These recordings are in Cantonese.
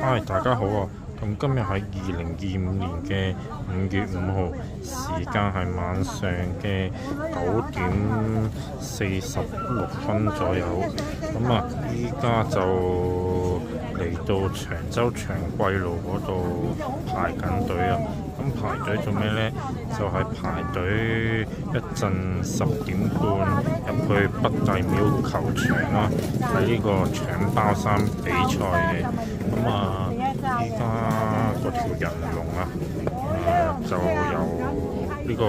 嗨，大家好啊！咁今日係2025年嘅5月5號，時間係晚上嘅9點46分左右。咁啊，依家就嚟到長洲長貴路嗰度排緊隊啊！咁排隊做咩呢？就係排隊一陣10點半入去北帝廟球場啦，睇呢個搶包山比賽嘅。咁啊，依家嗰條人龍啊，就由呢個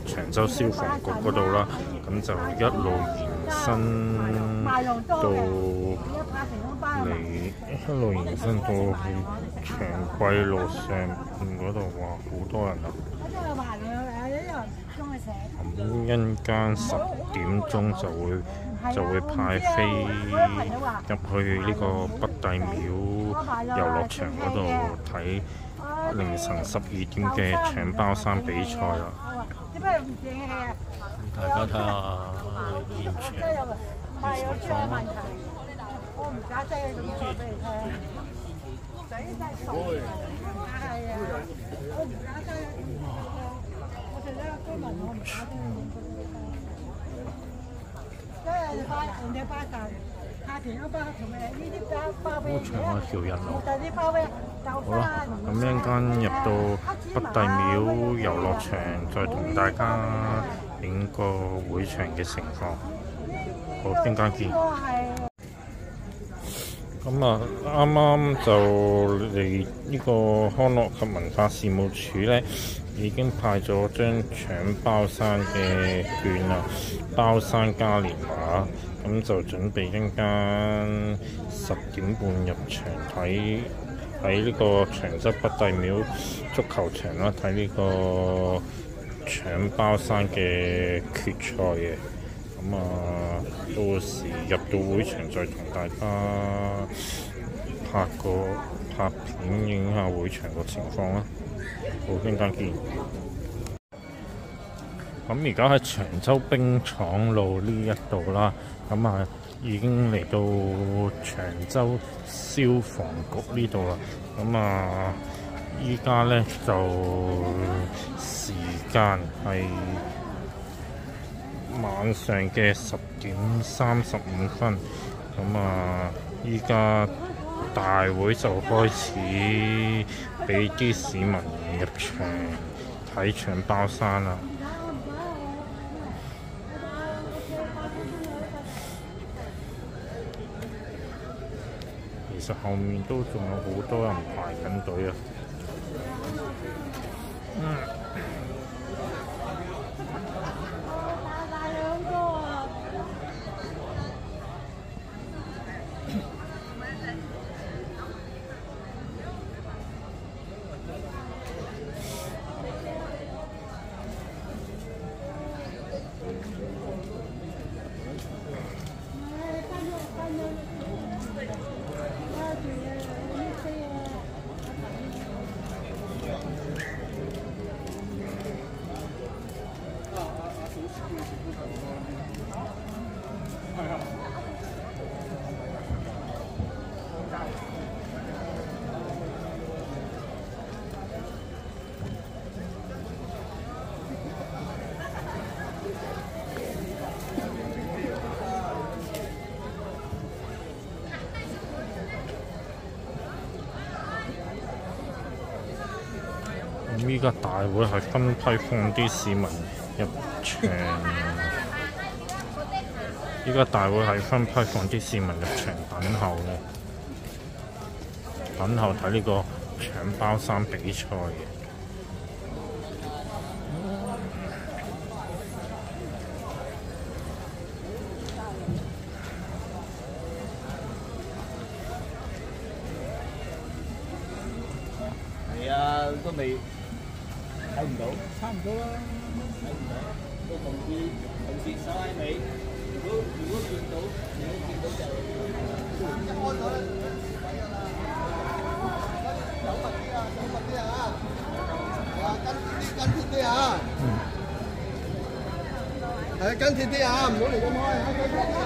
長洲消防局嗰度啦，咁就一路延伸到去長貴路上邊嗰度，哇，好多人啊！咁一陣間10點鐘就會派飛入去呢個北帝廟遊樂場嗰度睇凌晨12點嘅搶包山比賽啦。大家睇下現場嘅情況啦。好長啊條人龍。好啦，咁一陣間入到北帝廟遊樂場，再同大家影個會場嘅情況。好，陣間見。咁啊，啱啱就嚟呢個康樂及文化事務署呢，已經派咗張搶包山嘅券啦，包山嘉年華，咁就準備一陣間10點半入場睇喺呢個長洲北帝廟足球場啦，睇呢個搶包山嘅決賽嘅。咁啊，到時入到會場再同大家拍片影下會場個情況啦。好，陣間見。咁而家喺長洲冰廠路呢一度啦，咁啊已經嚟到長洲消防局呢度啦。咁啊，依家呢就時間係晚上嘅10點35分，咁啊，依家大會就開始俾啲市民入場睇搶包山啦。其實後面都仲有好多人排緊隊啊。依家大會係分批放啲市民入場，依家大會係分批放啲市民入場等候嘅，等候睇呢個搶包山比賽嘅。係啊，都未。睇唔到，差唔多啦，睇唔到，都同事手喺尾。如果見到就一開咗咧，走密啲啊，跟貼啲啊，係啊，跟貼啲啊，唔好嚟咁開啊，跟貼啲啊。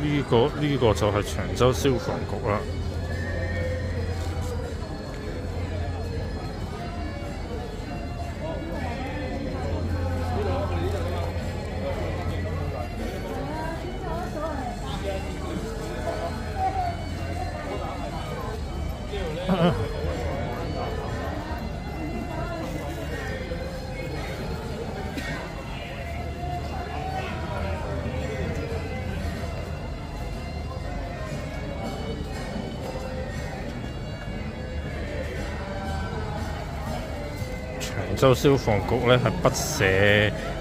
呢個就係長洲消防局啦。長洲消防局呢係北社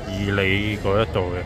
二里嗰一度嘅。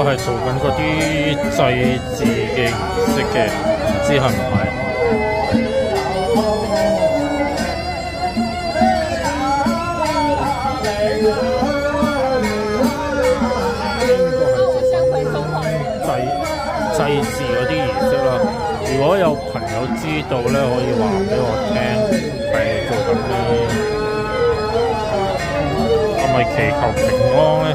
係做緊嗰啲祭祀嘅儀式嘅，唔知係唔係？祭祀嗰啲儀式啦。如果有朋友知道咧，可以話俾我聽，係做緊咩？係咪祈求平安咧？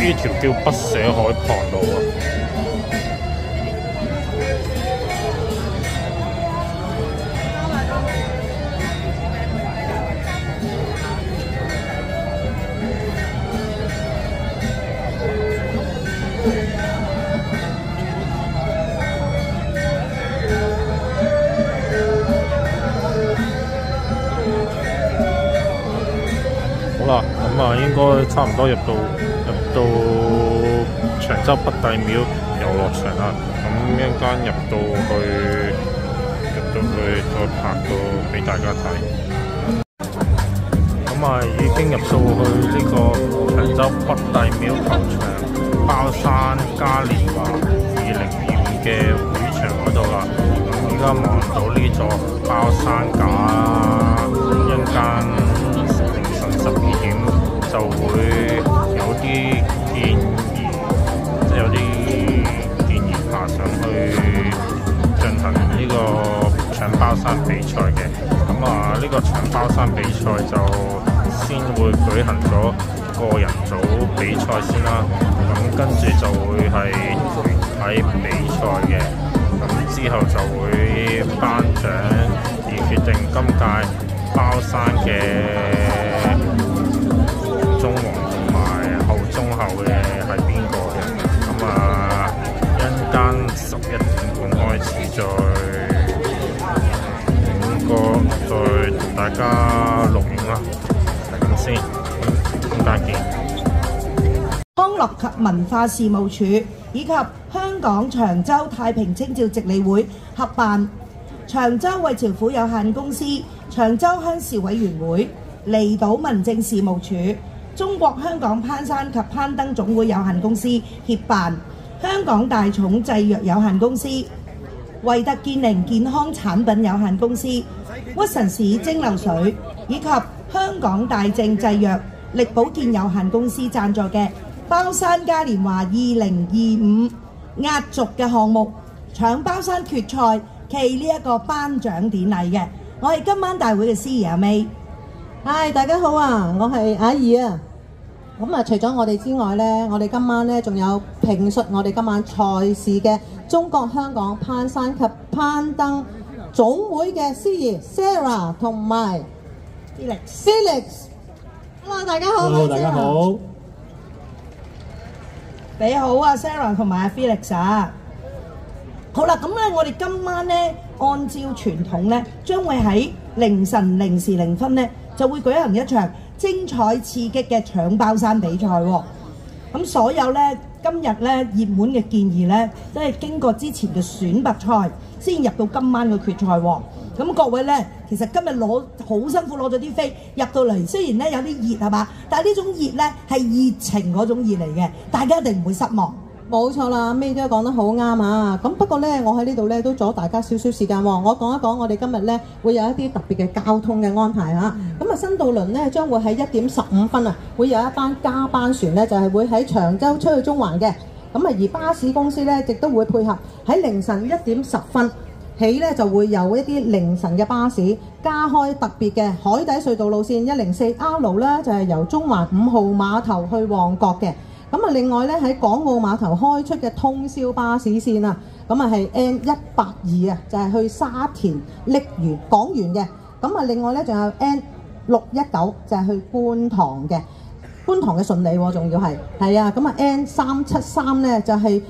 呢條叫不捨海傍路啊。好啦，咁啊應該差唔多入到長洲北帝廟遊樂場啦。咁一陣間入到去再拍到俾大家睇。咁啊已經入到去呢個長洲北帝廟球場包山嘉年華2025嘅會場嗰度啦。咁而家望到呢座包山架，一陣間12點就會有啲建議，即係有啲建議爬上去進行呢個搶包山比賽嘅。咁啊，呢個搶包山比賽就先會舉行咗個人組比賽先啦。咁跟住就會係團體比賽嘅。咁之後就會頒獎而決定今屆包山嘅中皇同埋後中後嘅係邊個嘅？咁啊，一陣間11點半開始再同大家錄影啦，係咁先，中間見。康樂及文化事務署以及香港長洲太平清醮值理會合辦長洲衛潮府有限公司、長洲鄉事委員會、離島民政事務處、中國香港攀山及攀登總會有限公司協辦，香港大寵製藥有限公司、維特健寧健康產品有限公司、屈臣氏蒸餾水以及香港大正製藥力保健有限公司贊助嘅包山嘉年華2025壓軸嘅項目搶包山決賽暨呢一個頒獎典禮嘅。我係今晚大會嘅司儀阿 May。嗨，大家好啊！我係阿怡啊。咁啊，除咗我哋之外呢，我哋今晚呢仲有評述我哋今晚賽事嘅中國香港攀山及攀登總會嘅司儀 Sarah 同埋 Felix。Hello， 大家好。Hello， 大家好。你好啊 ，Sarah 同埋阿 Felix 啊。好啦，咁咧我哋今晚咧按照傳統咧，將會喺凌晨0時0分咧就會舉行一場精彩刺激嘅搶包山比賽喎。咁所有咧今日咧熱門嘅建議咧，都係經過之前嘅選拔賽先入到今晚嘅決賽喎。咁各位咧，其實今日好辛苦攞咗啲飛入到嚟，雖然咧有啲熱係嘛，但係呢種熱咧係熱情嗰種熱嚟嘅，大家一定唔會失望。冇錯啦，May都講得好啱啊！咁不過呢，我喺呢度呢都阻大家少少時間喎。我講一講我哋今日呢會有一啲特別嘅交通嘅安排嚇。咁啊，新渡輪呢將會喺1點15分啊，會有一班加班船呢，就係會喺長洲出去中環嘅。咁啊，而巴士公司呢亦都會配合喺凌晨1點10分起呢，就會有一啲凌晨嘅巴士加開特別嘅海底隧道路線104R啦，就係由中環5號碼頭去旺角嘅。咁啊，另外咧喺港澳碼頭開出嘅通宵巴士線啊，咁啊係 N182啊，就係去沙田瀝源港園嘅。咁啊，另外咧仲有 N619就係去觀塘嘅，觀塘嘅順利喎，仲要係啊。咁啊 N373咧就係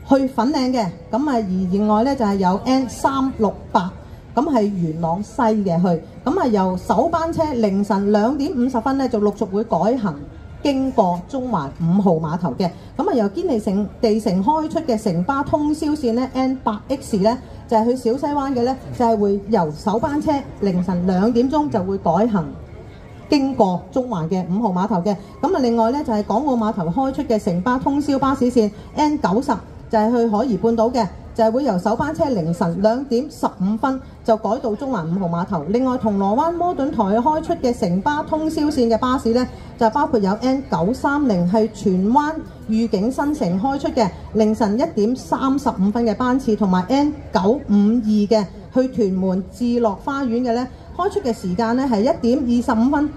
去粉嶺嘅。咁啊而另外咧就係有 N368，咁係元朗西嘅去。咁啊由首班車凌晨2點50分咧就陸續會改行經過中環5號碼頭嘅。咁啊由堅尼地城開出嘅城巴通宵線咧 N8X 咧就係去小西灣嘅咧，就係會由首班車凌晨2點鐘就會改行經過中環嘅5號碼頭嘅。咁啊另外咧就係港澳碼頭開出嘅城巴通宵巴士線 N90就係去海怡半島嘅，就係會由首班車凌晨2點15分就改到中環5號碼頭。另外銅鑼灣摩頓台開出嘅城巴通宵線嘅巴士呢，就包括有 N930係荃灣御景新城開出嘅凌晨1點35分嘅班次，同埋 N952嘅去屯門置樂花園嘅呢，開出嘅時間呢係1點25分。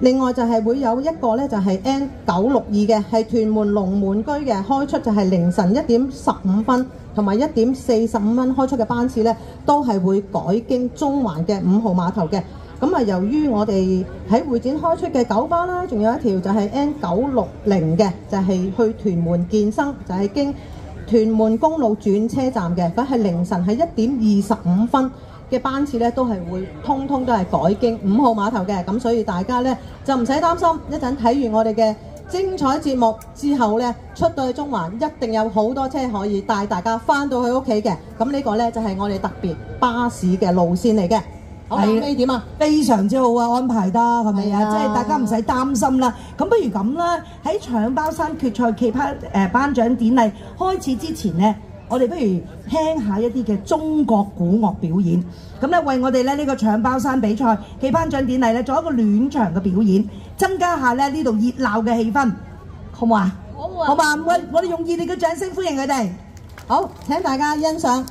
另外就係會有一個咧就係 N962嘅，係屯門龍門居嘅，開出就係凌晨1:15同埋1:45開出嘅班次咧，都係會改經中環嘅5號碼頭嘅。咁啊，由於我哋喺會展開出嘅九巴啦，仲有一條就係 N960嘅，就係去屯門健身，就係經屯門公路轉車站嘅，咁係凌晨喺1:25嘅班次咧，都係會通通都係改經5號碼頭嘅。咁所以大家咧就唔使擔心，一陣睇完我哋嘅精彩節目之後咧，出到去中環一定有好多車可以帶大家翻到去屋企嘅。咁呢個咧就係我哋特別巴士嘅路線嚟嘅。好，呢點啊？非常之好啊，安排得係咪啊？係啊即係大家唔使擔心啦。咁不如咁啦，喺搶包山決賽暨頒獎典禮開始之前呢，我哋不如聽下一啲嘅中國古樂表演。咁咧為我哋咧呢個搶包山比賽暨頒獎典禮咧做一個暖場嘅表演，增加下咧呢度熱鬧嘅氣氛，好唔好啊？好啊！好嘛，我哋用熱烈嘅掌聲歡迎佢哋。好，請大家欣賞。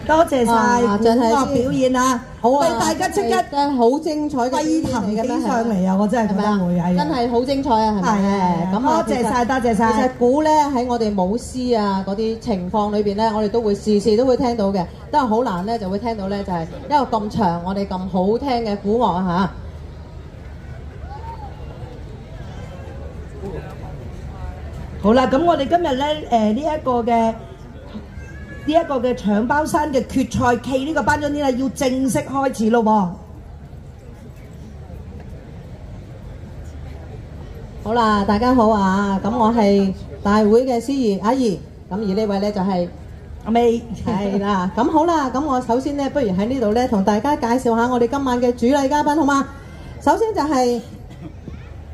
多謝晒真係鼓樂表演啊！好啊！為大家即刻真係好精彩嘅沸騰起上嚟啊！我真係覺得會係真係好精彩啊！係咪？咁啊，多謝晒，多謝晒。其實鼓咧喺我哋舞獅啊嗰啲情況裏邊咧，我哋都會時時都會聽到嘅，都係好難咧就會聽到咧，就係一個咁長我哋咁好聽嘅鼓樂啊嚇！好啦，咁我哋今日咧呢一個嘅搶包山嘅決賽暨呢個頒獎典禮要正式開始咯喎！好啦，大家好啊！咁我係大會嘅司儀阿怡，咁而呢位咧就係阿美，係啦。咁好啦，咁我首先咧，不如喺呢度咧同大家介紹下我哋今晚嘅主禮嘉賓，好嗎？首先就係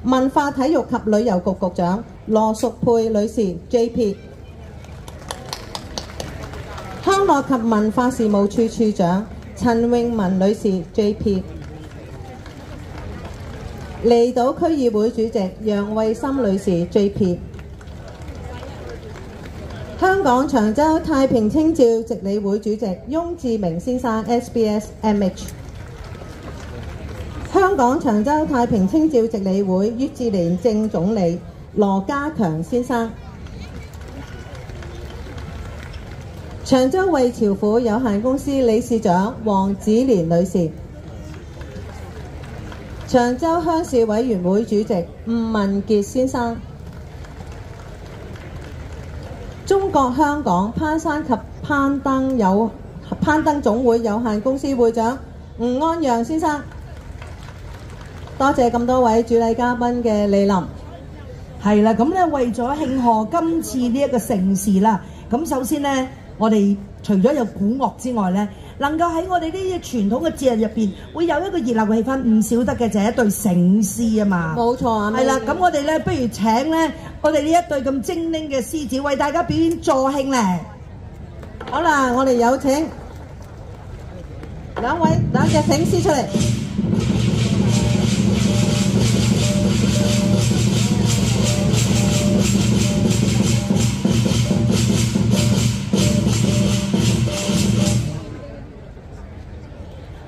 文化體育及旅遊局局長羅淑佩女士 JP， 康樂及文化事務處處長陳詠雯女士 JP， 離島區議會主席楊慧心女士 JP， 香港長洲太平清醮值理會主席翁志明先生 SBS MH， 香港長洲太平清醮值理會于志蓮正總理羅家強先生，長洲衛潮府有限公司理事長黃子蓮女士，長洲鄉事委員會主席吳文傑先生，中國香港攀山及攀登總會有限公司會長吳安陽先生。多謝咁多位主禮嘉賓嘅蒞臨。係啦，咁咧為咗慶賀今次呢一個盛事啦，咁首先呢，我哋除咗有鼓樂之外呢，能夠喺我哋呢啲傳統嘅節日入邊，會有一個熱鬧嘅氣氛，唔少得嘅就係一隊醒獅啊嘛。冇錯啊。係啦，咁我哋呢，不如請呢，我哋呢一隊咁精靈嘅獅子為大家表演助興咧。好啦，我哋有請兩隻醒獅出嚟。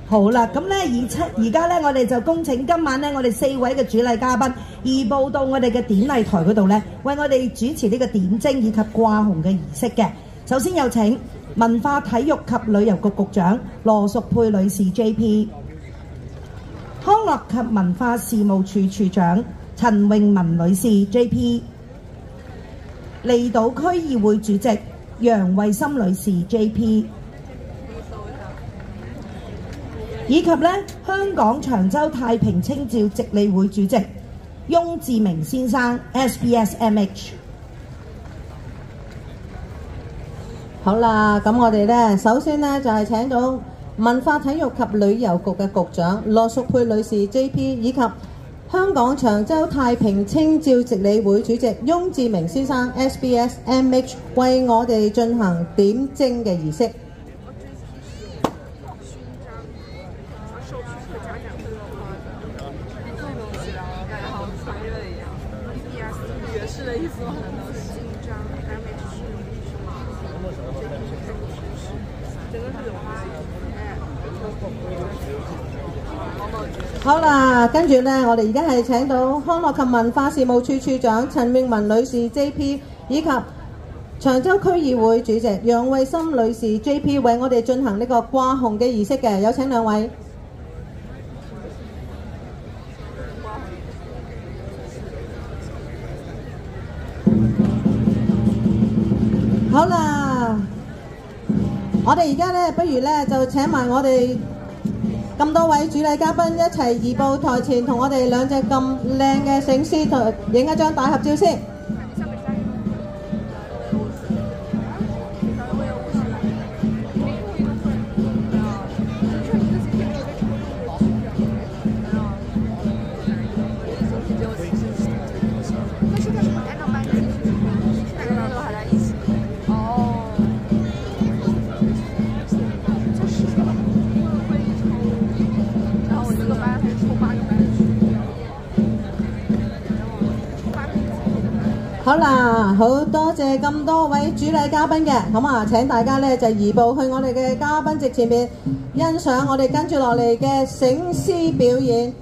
好啦，咁咧而家咧，我哋就恭請今晚咧，我哋4位嘅主禮嘉賓移步到我哋嘅典禮台嗰度咧，為我哋主持呢個點睛以及掛紅嘅儀式嘅。首先有請文化體育及旅遊局局長羅淑佩女士 JP， 康樂及文化事務處處長陳詠雯女士 JP， 離島區議會主席楊慧心女士 JP。以及咧香港長洲太平清醮值理會主席翁志明先生 SBS MH。 好啦，咁我哋咧首先咧就係請到文化體育及旅遊局嘅局長羅淑佩女士 JP， 以及香港長洲太平清醮值理會主席翁志明先生 SBS MH 為我哋進行點睛嘅儀式。好啦，跟住呢，我哋而家係請到康樂及文化事務處處長陳詠雯女士 JP， 以及長洲區議會主席楊慧心女士 JP 為我哋進行呢個掛紅嘅儀式嘅，有請兩位。好啦，我哋而家呢，不如呢，就請埋我哋咁多位主禮嘉賓一齊移步台前，同我哋兩隻咁靚嘅醒獅同影一張大合照先。好啦，好多謝咁多位主禮嘉賓嘅，咁啊請大家咧就移步去我哋嘅嘉賓席前面，欣賞我哋跟住落嚟嘅醒獅表演。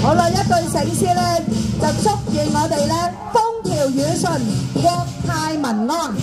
好啦，一句醒獅咧，就祝願我哋咧風調雨順，國泰民安。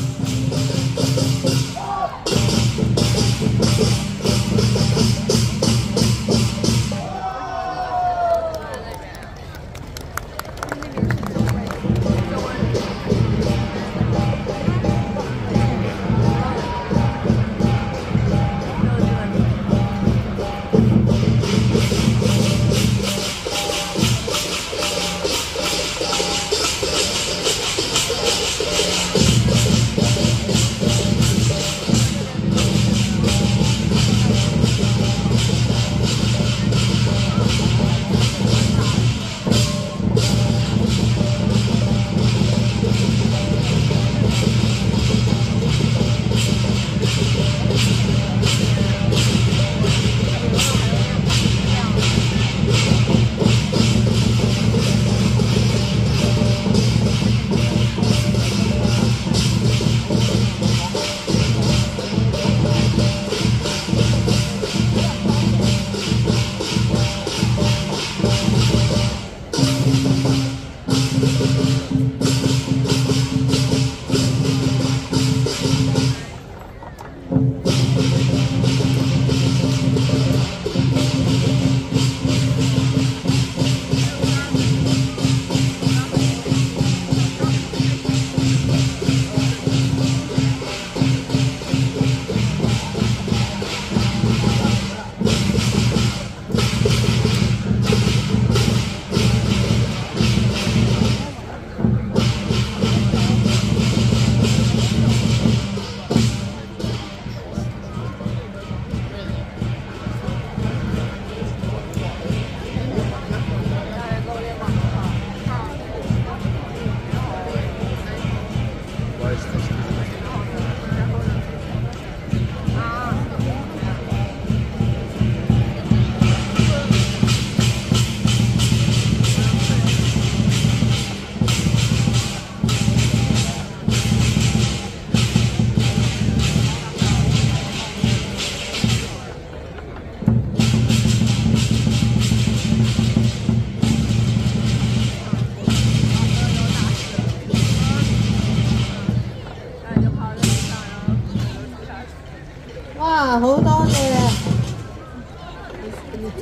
哇！好多謝，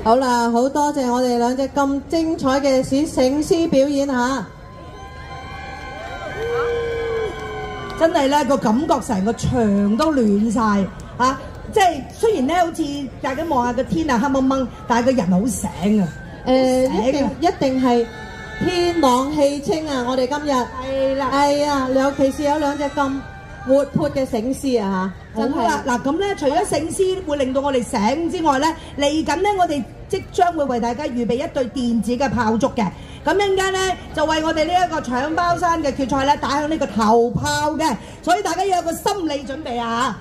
好啦，好多謝我哋兩隻咁精彩嘅醒獅表演嚇。真係咧個感覺成個場都暖晒啊！即係雖然咧好似大家望下個天啊黑掹掹，但係個人好醒啊！一定係天朗氣清啊！我哋今日係啦，係啊，尤其是有兩隻咁活潑嘅醒獅啊嚇，真係好啦，嗱咁咧，除咗醒獅會令到我哋醒之外咧，嚟緊咧我哋即將會為大家預備一對電子嘅炮竹嘅，咁陣間咧就為我哋呢一個搶包山嘅決賽咧打響呢個頭炮嘅，所以大家要有個心理準備啊！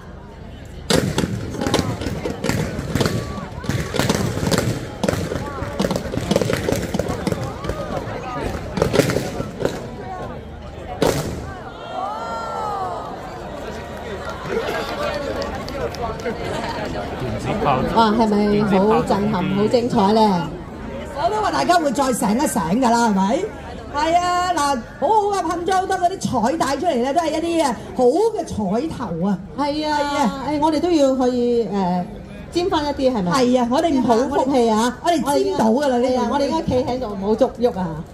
哇，係咪好震撼、好精彩咧？我都話大家會再醒一醒㗎啦，係咪？係啊，嗱，好好嘅噴咗好多嗰啲彩帶出嚟咧，都係一啲好嘅彩頭啊！係啊，誒，我哋都要可以沾翻一啲係咪？係啊，我哋唔好福氣啊！我哋沾到㗎啦呢樣，我哋應該企喺度冇足喐啊！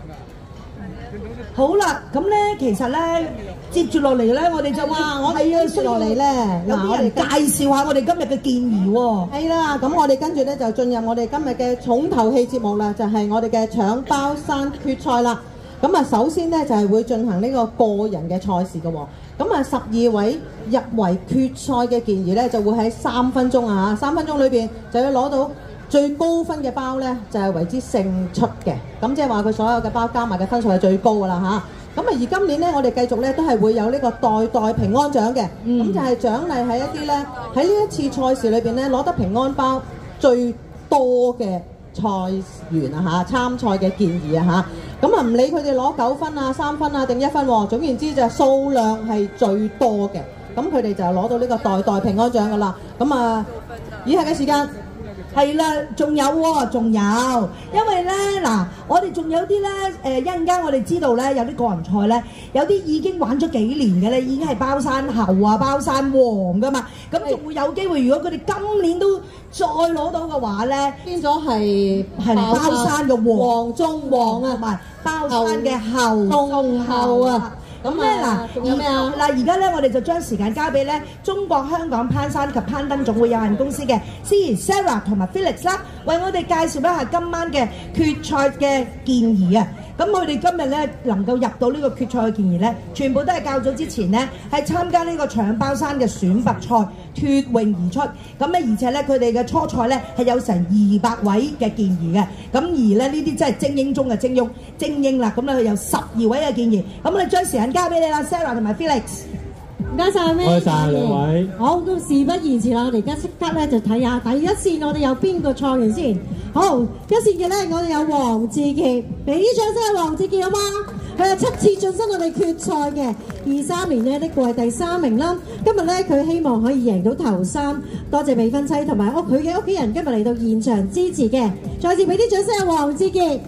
好啦，咁咧其實咧接住落嚟咧，我哋就話我係啊，接住落嚟咧，有啲人介紹下我哋今日嘅建議喎。係啦，咁我哋跟住咧就進入我哋今日嘅重頭戲節目啦，就係我哋嘅搶包山決賽啦。咁啊，首先咧就係會進行呢個個人嘅賽事嘅喎。咁啊，12位入圍決賽嘅健兒咧就會喺3分鐘啊，3分鐘裏邊就要攞到最高分嘅包咧就係為之勝出嘅，咁即係話佢所有嘅包加埋嘅分數係最高㗎啦嚇。咁啊而今年咧我哋繼續咧都係會有呢個代代平安獎嘅，咁就係獎勵係一啲咧喺呢一次賽事裏邊咧攞得平安包最多嘅賽員啊嚇，參賽嘅健兒啊嚇。咁啊唔理佢哋攞9分啊、3分啊定1分喎，總言之就係數量係最多嘅，咁佢哋就攞到呢個代代平安獎㗎啦。咁啊以下嘅時間。係啦，仲有喎，仲有，因為咧嗱，我哋仲有啲咧，一陣間我哋知道咧，有啲個人賽咧，有啲已經玩咗幾年嘅咧，已經係包山后啊、包山王噶嘛，咁仲會有機會，如果佢哋今年都再攞到嘅話咧，變咗係包山嘅王中王啊，同埋包山嘅後中後啊。咁咧嗱，仲有咩啊？而家咧，我哋就將時間交俾咧中國香港攀山及攀登總會有限公司嘅司儀 Sarah 同埋 Felix 啦，為我哋介紹一下今晚嘅決賽嘅健兒啊！咁佢哋今日咧能夠入到呢個決賽嘅健兒咧，全部都係較早之前咧係參加呢個搶包山嘅選拔賽脫穎而出。咁咧而且咧佢哋嘅初賽咧係有成200位嘅健兒嘅。咁而咧呢啲真係精英中嘅精英啦。咁咧佢有12位嘅健兒。咁我哋將時間交俾你啦 ，Sarah 同埋 Felix。唔該晒，咩？唔該晒兩位。好，咁事不宜遲啦，我哋而家即刻咧就睇下第一線，我哋有邊個賽員先？好，一線嘅咧，我哋有黃志傑，俾啲掌聲黃志傑好嗎？佢係7次晉身我哋決賽嘅，23年呢的確係第3名啦。今日咧佢希望可以贏到頭3，多謝未婚妻同埋佢嘅屋企人今日嚟到現場支持嘅，再次俾啲掌聲啊黃志傑。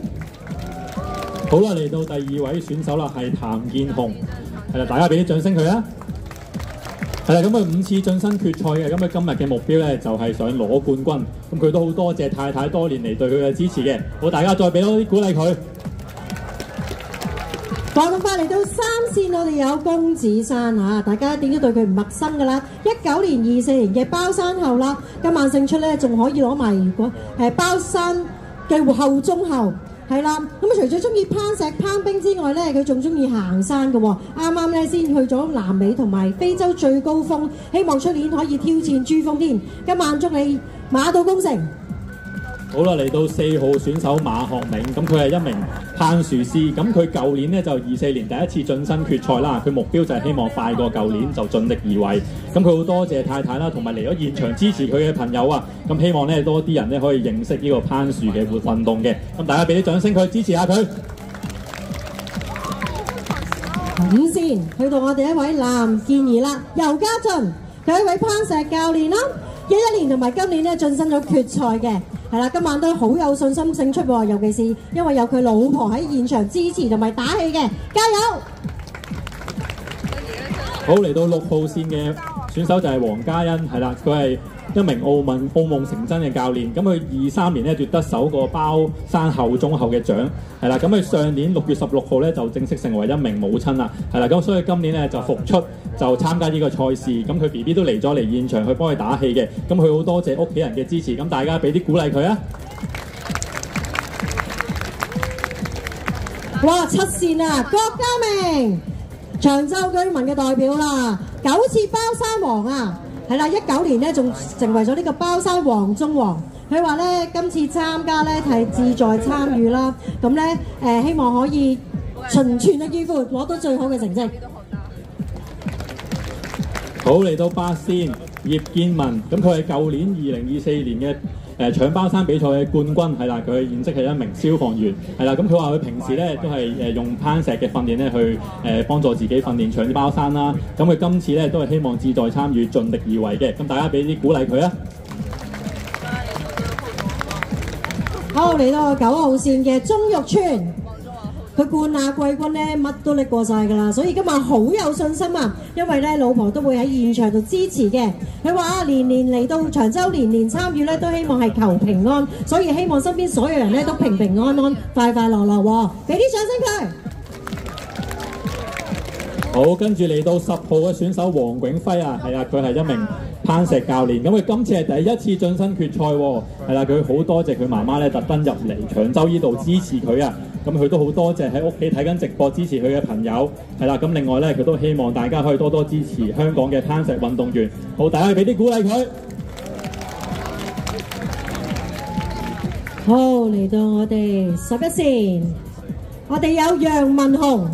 好啦，嚟到第2位選手啦，係譚建雄，係啦，大家俾啲掌聲佢啊！係啦，咁佢5次晉身決賽嘅，咁佢今日嘅目標咧就係想攞冠軍，咁佢都好多謝太太多年嚟對佢嘅支持嘅，好，大家再俾多啲鼓勵佢。咁快嚟到3線，我哋有公子山啊！大家一定都對佢唔陌生噶啦。19年、24年嘅包山後啦，今晚勝出咧，仲可以攞埋如果包山嘅後中後。係啦，咁啊除咗中意攀石攀冰之外咧，佢仲中意行山嘅喎。啱啱咧先去咗南美同埋非洲最高峰，希望出年可以挑戰珠峰添。今晚祝你馬到功成。好啦，嚟到4號選手馬學銘，咁佢係一名攀樹師，咁佢舊年呢就24年第一次晉身決賽啦，佢目標就係希望快過舊年就盡力而為，咁佢好多謝太太啦，同埋嚟咗現場支持佢嘅朋友啊，咁希望呢多啲人呢可以認識呢個攀樹嘅運動嘅，咁大家俾啲掌聲佢支持下佢。5線去到我哋一位男健兒啦，尤家俊，佢係一位攀石教練啦，11年同埋今年呢晉身咗決賽嘅。係啦，今晚都好有信心勝出喎，尤其是因為有佢老婆喺現場支持同埋打氣嘅，加油！好，嚟到6號線嘅選選手就係黃嘉欣，係啦，佢係一名澳夢成真嘅教練。咁佢23年咧奪得首個包山後中後嘅獎，係啦。咁佢上年6月16號咧就正式成為一名母親啦，係啦。咁所以今年咧就復出就參加呢個賽事。咁佢 BB 都嚟咗嚟現場去幫佢打氣嘅。咁佢好多謝屋企人嘅支持。咁大家俾啲鼓勵佢啊！哇！7線啊，郭家明，長洲居民嘅代表啦，9次包山王啊，係啦，19年咧仲成為咗呢個包山王中王。佢話咧今次參加咧係志在參與啦，咁咧希望可以循全力以赴攞到最好嘅成績。好，嚟到8線葉建文，咁佢係舊年2024年嘅搶包山比賽嘅冠軍，係啦，佢現職係一名消防員，係啦，咁佢話佢平時咧都係用攀石嘅訓練咧去幫助自己訓練搶包山啦，咁佢今次咧都係希望志在參與，盡力而為嘅，咁大家俾啲鼓勵佢啊！好，嚟到9號線嘅鍾玉川。佢冠亞季軍咧，乜都拎過晒㗎啦，所以今日好有信心啊！因為咧，老婆都會喺現場度支持嘅。佢話年年嚟到長洲，年年參與咧，都希望係求平安，所以希望身邊所有人咧都平平安安、快快樂樂喎。俾啲掌聲佢。好，跟住嚟到10號嘅選手黃永輝啊，係啊，佢係一名攀石教練，咁佢今次係第1次晉身決賽喎，係啦，佢好多謝佢媽媽咧特登入嚟長洲呢度支持佢啊，咁佢都好多謝喺屋企睇緊直播支持佢嘅朋友，係啦，咁另外咧佢都希望大家可以多多支持香港嘅攀石運動員，好，大家俾啲鼓勵佢。好，嚟到我哋11線，我哋有楊文雄。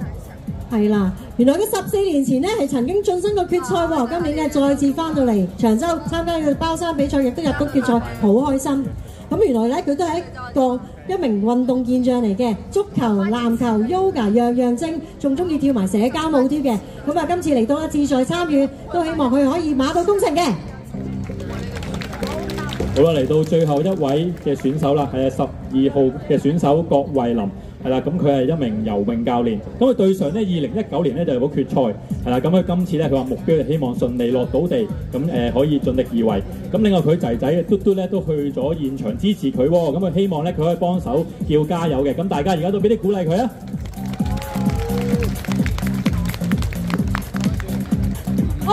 係啦，原來佢14年前咧係曾經晉身過決賽喎，今年咧再次翻到嚟長洲參加佢包山比賽，亦都入到決賽，好開心。咁原來咧佢都係一名運動健將嚟嘅，足球、籃球、yoga 樣樣精，仲中意跳埋社交舞添嘅。咁啊，今次嚟到啦，志在參與，都希望佢可以馬到功成嘅。好啦，嚟到最後一位嘅選手啦，係12號嘅選手郭慧琳。係啦，咁佢係一名游泳教練，咁佢對上咧2019年咧就入到決賽，係啦，咁佢今次咧佢話目標係希望順利落到地，咁可以盡力而為。咁另外佢仔仔嘟嘟咧都去咗現場支持佢喎，咁佢希望咧佢可以幫手叫加油嘅，咁大家而家都俾啲鼓勵佢啊！好，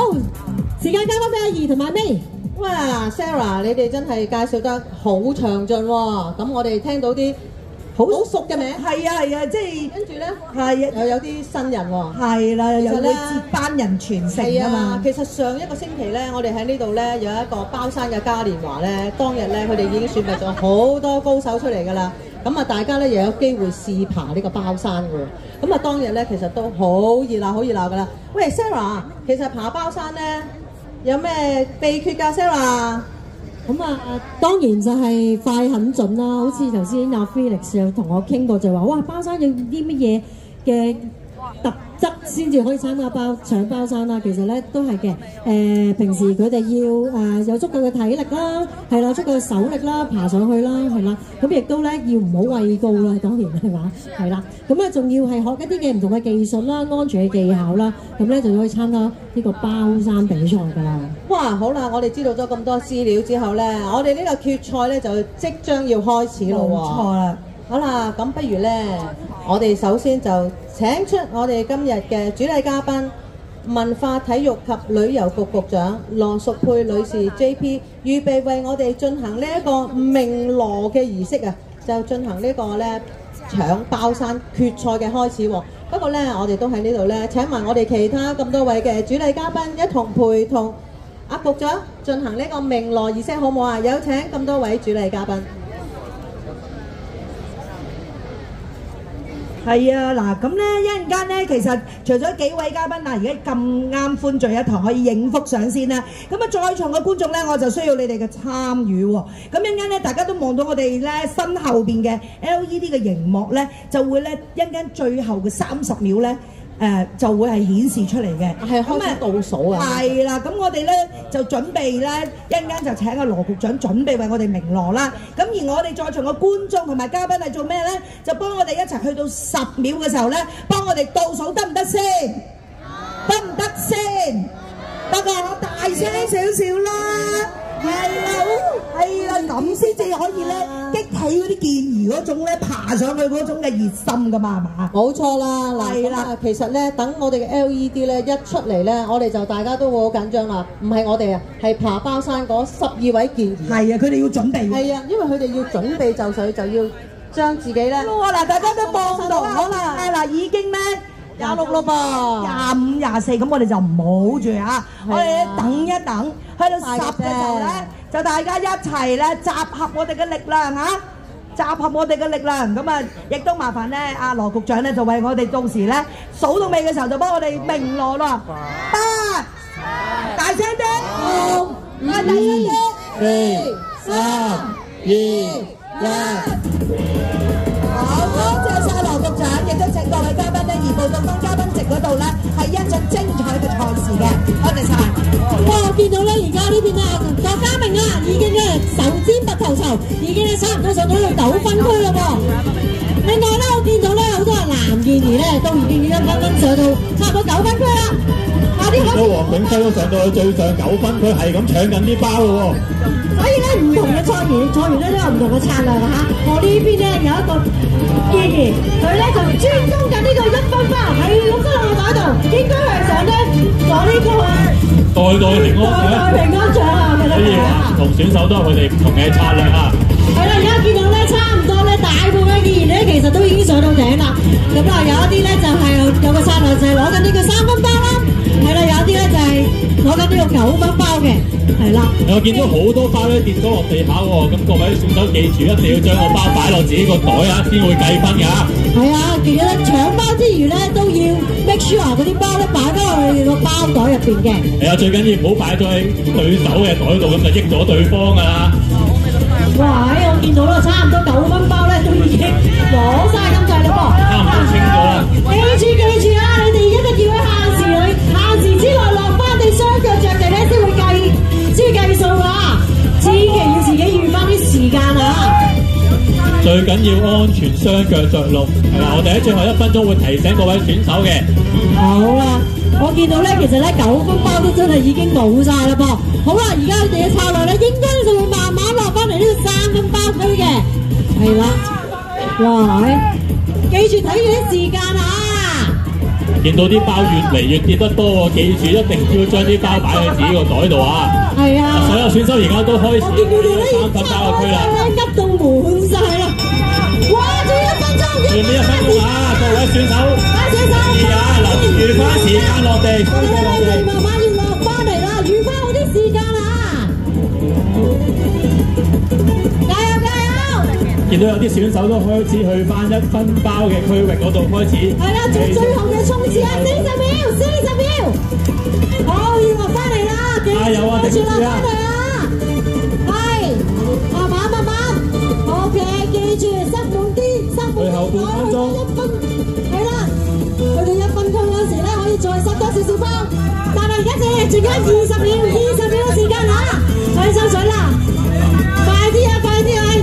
時間交翻俾阿怡同埋 May。哇 ，Sarah， 你哋真係介紹得好詳盡喎，咁我哋聽到啲好熟嘅名，係啊係啊，即係跟住咧係又有啲新人喎，係啦，又會接班人傳承啊嘛。其實上一個星期咧，我哋喺呢度咧有一個包山嘅嘉年華咧，當日咧佢哋已經選拔咗好多高手出嚟㗎啦。咁啊，大家咧又有機會試爬呢個包山㗎喎。咁啊，當日咧其實都好熱鬧，好熱鬧㗎啦。喂 ，Sarah， 其實爬包山咧有咩秘訣㗎 ，Sarah？咁啊，當然就係快狠準啦。好似頭先阿 Felix 有同我傾過，就話哇，包山有啲乜嘢嘅特質先至可以參加搶包山啦。其實咧都係嘅。平時佢哋要有足夠嘅體力啦，係啦，足夠嘅手力啦，爬上去啦，係啦。咁亦都咧要唔好畏高啦，當然係嘛，係啦。咁啊，仲要係學一啲嘅唔同嘅技術啦、安全嘅技巧啦，咁咧就可以參加呢個包山比賽㗎啦。哇，好啦，我哋知道咗咁多資料之後咧，我哋呢個決賽咧就即將要開始咯喎。冇錯啦。好啦，咁不如咧，我哋首先就請出我哋今日嘅主禮嘉賓，文化體育及旅遊局局長羅淑佩女士 JP， 預備為我哋進行呢一個鳴鑼嘅儀式啊，就進行呢個咧搶包山決賽嘅開始喎。不過咧，我哋都喺呢度咧請埋我哋其他咁多位嘅主禮嘉賓一同陪同阿局長進行呢個鳴鑼儀式，好唔好啊？有請咁多位主禮嘉賓。係啊，嗱咁咧一陣間咧，其實除咗幾位嘉賓嗱，而家咁啱歡聚一堂，可以影幅相先啦。咁啊，在場嘅觀眾咧，我就需要你哋嘅參與喎。咁一陣間咧，大家都望到我哋咧身後邊嘅 LED 嘅熒幕咧，就會咧一陣間最後嘅30秒咧。就會係顯示出嚟嘅，係開始倒數啊！係啦，咁我哋咧就準備咧一陣間就請阿羅局長準備為我哋鳴鑼啦。咁而我哋在場嘅觀眾同埋嘉賓係做咩咧？就幫我哋一齊去到10秒嘅時候咧，幫我哋倒數得唔得先？得唔得先？得㗎，我大聲少少啦，係啦，咁先至可以咧激起嗰啲健兒嗰種咧爬上去嗰種嘅熱心㗎嘛，係嘛？冇錯啦，嗱，係啦咁啊其實咧，等我哋嘅 LED 咧一出嚟咧，我哋就大家都會好緊張啦。唔係我哋啊，係爬包山嗰12位健兒。係啊，佢哋要準備。係啊，因為佢哋要準備就緒，就要將自己咧。嗱，大家都望到啦，嗱，已經咧26咯噃25、24，咁我哋就唔好住啊，我哋等一等，去到10嘅時候咧，就大家一齊咧集合我哋嘅力量啊！集合我哋嘅力量，咁啊，亦都麻煩咧，阿羅局長咧就為我哋到時咧數到尾嘅時候就幫我哋鳴鑼啦，大聲啲，大聲啲，4、3、2、1。好，多謝晒羅局長，亦都請各位嘉賓咧移步到當嘉賓席嗰度咧，係一場精彩嘅賽事嘅，多謝晒。哇！我見到咧，而家呢邊啊，郭家明啊，已經咧手尖拔頭籌，已經咧差唔多上咗去9分區啦噃。另外咧，我見到咧好多男健兒咧都已經一分分上到差唔多9分區啦。快啲開始！黃炳輝都上到去最上9分區，係咁搶緊啲包嘅喎。所以咧，唔同嘅賽員咧都有唔同嘅策略嚇。我呢邊咧有一個健兒，佢咧就專攻緊呢個1分包，係咁塞落個袋度，應該係想咧攞呢個代平安獎，平安獎啊！所以話唔同選手都有佢哋唔同嘅策略啊。係啦，而家見到咧差唔多咧，大部分嘅健兒咧其實都已經上到頂啦。咁啊，有一啲咧就係有個策略就係攞緊呢個3分包啦。係啦，有一啲咧就係攞緊呢個9分包嘅。係啦。我見到好多包咧跌咗落地下喎，咁各位選手記住一定要將個包擺落自己個袋啊，先會計分㗎。係啊，記得搶包之餘咧都要 make sure 嗰啲包咧擺翻落去個包袋入邊嘅。係啊，最緊要唔好擺咗喺對手嘅袋度，咁就益咗對方㗎啦。哇！我見到啦，差唔多9分包咧都已經攞晒咁滯啦噃。差唔多清咗啦。記住啊！你哋一定要限時之內落翻地雙腳着地咧，先會計數啊！千祈要自己預翻啲時間啊！最緊要安全雙腳着陸。係啦，我哋喺最後1分鐘會提醒各位選手嘅。好啦，我見到咧，其實咧9分包都真係已經冇晒啦噃。好啦，而家你哋嘅策略咧，應該就會慢慢落翻嚟呢個3分包區嘅。係啦，哇！記住睇住啲時間啊！見到啲包越嚟越跌得多喎，記住一定要將啲包擺喺自己個袋度啊！係啊！所有選手而家都開始我見佢哋咧3分包嘅區啦，急到滿晒啦！哇！仲有1分鐘，仲有1分鐘啊！各位選手，注意啊！留預翻時間落地，我哋慢慢要落翻嚟啦，預翻好啲時間啊！加油加油！見到有啲選手都開始去翻1分包嘅區域嗰度開始。係啦，做最後嘅衝刺啊！40秒，40秒！好，要落翻嚟啦！加油啊！記住落翻嚟啊！係，慢慢。OK， 記住塞滿啲，最後半分鐘1分，係啦，去到1分區嗰時咧，可以再塞多少少包，但係而家剩緊20秒嘅時間嚇，去收水啦！快啲啊！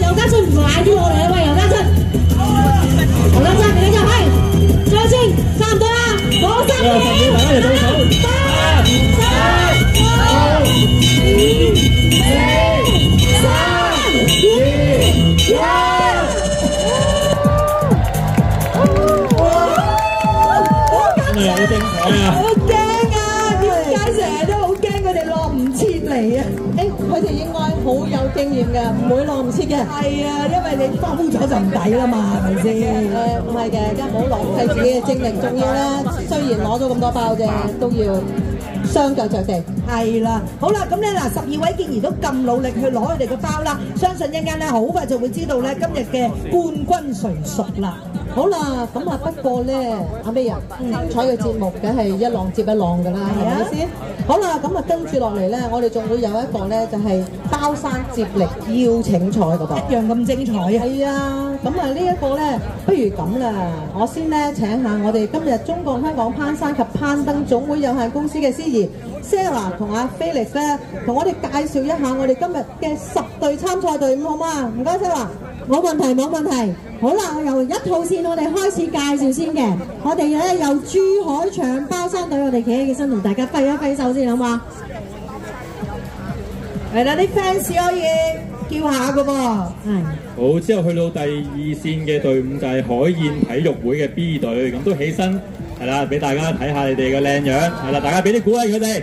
尤家春快啲落嚟啊！喂，尤家春，你就係再先差唔多啦，冇10秒，大家嚟倒數，8、7、6、5、4、3、2、1。真係好精彩啊！好驚啊！點解成日都好驚佢哋落唔切嚟啊？佢哋應該好有經驗嘅，唔會落唔切嘅。係啊，因為你包咗就唔抵啦嘛，係咪先？唔係嘅，唔好浪費自己嘅精力。仲要咧，雖然攞咗咁多包啫，都要雙腳着地。係啦，好啦，咁咧嗱，12位健兒都咁努力去攞佢哋嘅包啦，相信一陣間咧好快就會知道咧今日嘅冠軍誰屬啦。好啦，咁啊不過咧，阿 May 啊，精彩嘅節目梗係一浪接一浪㗎啦，係咪先？好啦，咁啊跟住落嚟咧，我哋仲會有一個咧，就係包山接力邀請賽㗎噃，一樣咁精彩啊！係啊，咁啊呢一個咧，不如咁啦，我先咧請下我哋今日中國香港攀山及攀登總會有限公司嘅司儀 Sarah 同阿 Felix 咧，同我哋介紹一下我哋今日嘅10隊參賽隊伍，好唔好啊？唔該 Sarah。冇問題。好啦，由一號線我哋開始介紹先嘅。我哋咧由珠海長包山隊，我哋企起身同大家揮一揮手先，好嘛？係啦，啲 fans 可以叫下噶噃。係。好，之後去到第二線嘅隊伍就係海燕體育會嘅 B 隊，咁都起身係啦，俾大家睇下你哋嘅靚樣，係啦，大家俾啲鼓勵佢哋。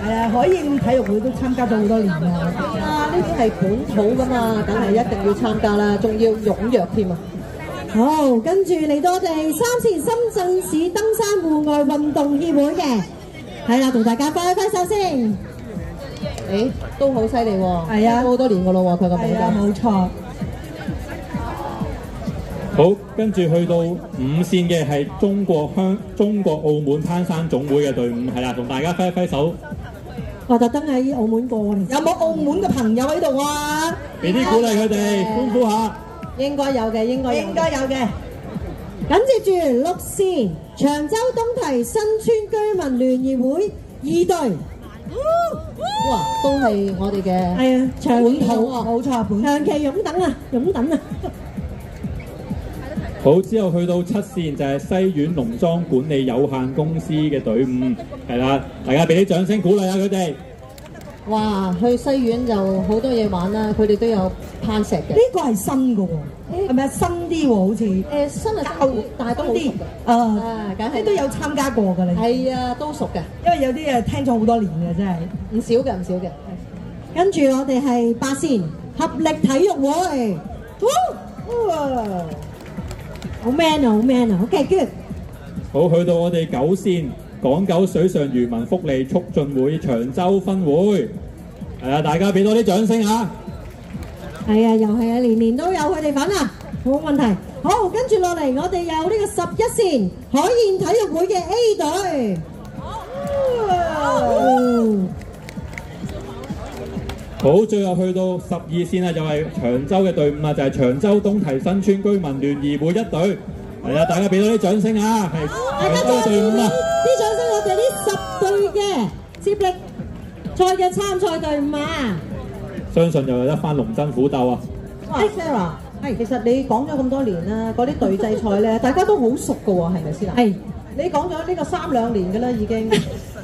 係啊，海燕體育會都參加咗好多年啦。啊，呢啲係本土噶嘛，梗係一定要參加啦，仲要踴躍添啊！好，跟住嚟到我哋三線深圳市登山戶外運動協會嘅，係啦，同大家揮一揮手先。誒，都好犀利喎！係啊，都好多年噶咯喎，佢個名係啊，冇錯。好，跟住去到5線嘅係中國澳門攀山總會嘅隊伍，係啦，同大家揮一揮手。我特登喺澳門過嚟。有冇澳門嘅朋友喺度啊？俾啲鼓勵佢哋，歡呼下。應該有嘅，應該有嘅。緊接住6線長洲東堤新村居民聯誼會2隊。哇，都係我哋嘅係啊，本土啊，冇錯，本土長期擁等啊，擁等啊。好，之後去到7線就係西苑農莊管理有限公司嘅隊伍，係啦，大家俾啲掌聲鼓勵下佢哋。哇，去西苑就好多嘢玩啦，佢哋都有攀石嘅。呢個係新嘅喎，係咪啊？新啲喎，好似。新係新，但係都好熟嘅。梗係都有參加過㗎啦。係啊，都熟嘅。因為有啲誒聽咗好多年嘅，真係唔少嘅，唔少嘅。跟住我哋係8線合力體育會。好 man 啊，好 man 啊，OK good。好，去到我哋9線港九水上漁民福利促進會長洲分會，係啊，大家俾多啲掌聲嚇。係啊，又係啊，年年都有佢哋份啊，冇問題。好，跟住落嚟，我哋有呢個11線海燕體育會嘅 A 隊。好，最後去到12線啊，就係長洲嘅隊伍啊，就係長洲東堤新村居民聯誼會1隊，係啊，大家俾多啲掌聲啊，係長洲嘅隊伍啊！啲掌聲我哋呢10隊嘅接力賽嘅參賽隊伍啊！相信又有一番龍爭虎鬥啊！哇 ，Sarah， 係，其實你講咗咁多年啦，嗰啲隊際賽咧，大家都好熟㗎喎，係咪先啊？係，你講咗呢個3兩年㗎啦，已經。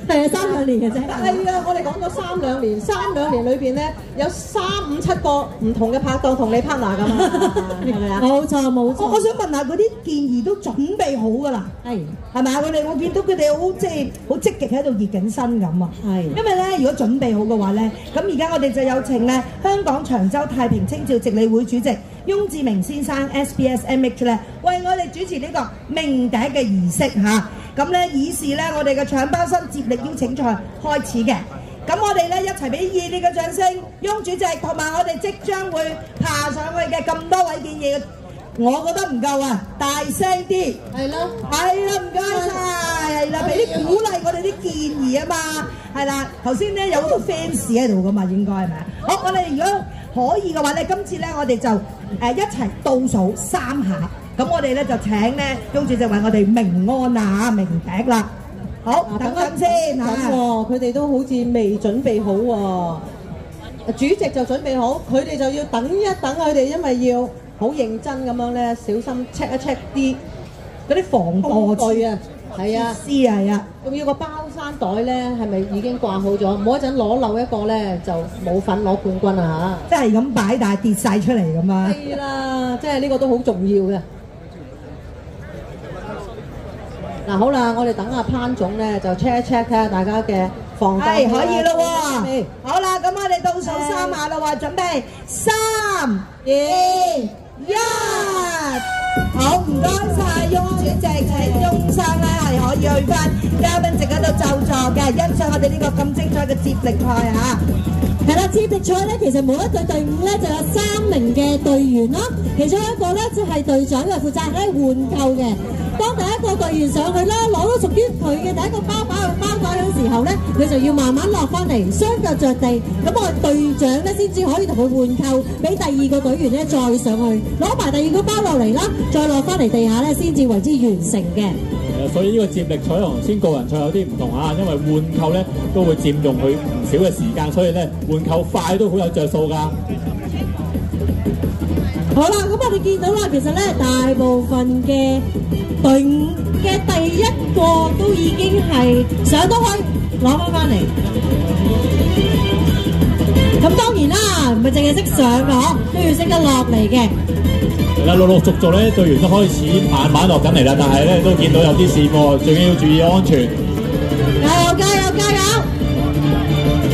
係啊，3兩年嘅啫。係啊，我哋講咗3兩年，3兩年裏邊咧有3、5、7個唔同嘅拍檔同你 partner 㗎嘛，係咪啊？冇錯冇錯。我想問下嗰啲建議都準備好㗎啦，係咪啊？我見到佢哋好好積極喺度熱緊身咁啊。係。因為咧，如果準備好嘅話咧，咁而家我哋就有請咧香港長洲太平清醮值理會主席翁志明先生 SBSMH 咧，為我哋主持呢個鳴笛嘅儀式嚇。咁咧，以示咧我哋嘅搶包山接力邀請賽開始嘅。咁我哋咧一齊俾熱烈嘅掌聲，翁主席同埋我哋即將會爬上去嘅咁多位建議，我覺得唔夠啊，大聲啲。係咯，係啦，唔該晒，係啦，俾啲鼓勵我哋啲建議啊嘛，係啦。頭先咧有好多 fans 喺度噶嘛，應該係咪啊？好，我哋如果可以嘅話咧，今次咧我哋就一齊倒數3下。咁我哋咧就請咧翁主席為我哋鳴安啊，鳴笛啦。好，等陣先嚇。佢哋都好似未準備好喎。主席就準備好，佢哋就要等一等佢哋，因為要好認真咁樣咧，小心 check 一 check 啲嗰啲防墮具啊。係啊，係啊，仲要個包山袋咧，係咪已經掛好咗？唔好一陣攞漏一個咧，就冇份攞冠軍啊嚇！即係咁擺，但係跌晒出嚟咁啊！係啦，即係呢個都好重要嘅。嗱，好啦，我哋等阿潘總咧就 check 一 check 睇下大家嘅防彈。係可以咯喎！好啦，咁我哋倒數3下啦喎，準備3、2、1。好，唔該晒翁主席，請翁生咧係可以去翻嘉賓席嗰度就座嘅，欣賞我哋呢個咁精彩嘅接力賽嚇。係啦，接力賽咧，其實每一隊隊伍咧就有3名嘅隊員啦，其中一個咧就係隊長嘅，負責喺換扣嘅。當第一個隊員上去啦，攞到屬於佢嘅第一個包袋嘅時候咧，佢就要慢慢落翻嚟，雙腳着地，咁我哋隊長咧先至可以同佢換扣，俾第二個隊員咧再上去攞埋第二個包落嚟啦，再落翻嚟地下咧先至為之完成嘅。所以呢個接力賽同頭先個人賽有啲唔同啊，因為換扣咧都會佔用佢唔少嘅時間，所以咧換扣快都好有着數㗎。好啦，咁我哋見到啦，其實咧大部分嘅隊伍嘅第一個都已經係上到去攞翻嚟。咁當然啦，唔係淨係識上攞，都要識得落嚟嘅。係啦，陸陸續續咧隊員都開始慢慢落緊嚟啦，但係咧都見到有啲事喎，最緊要注意安全。加油加油加油！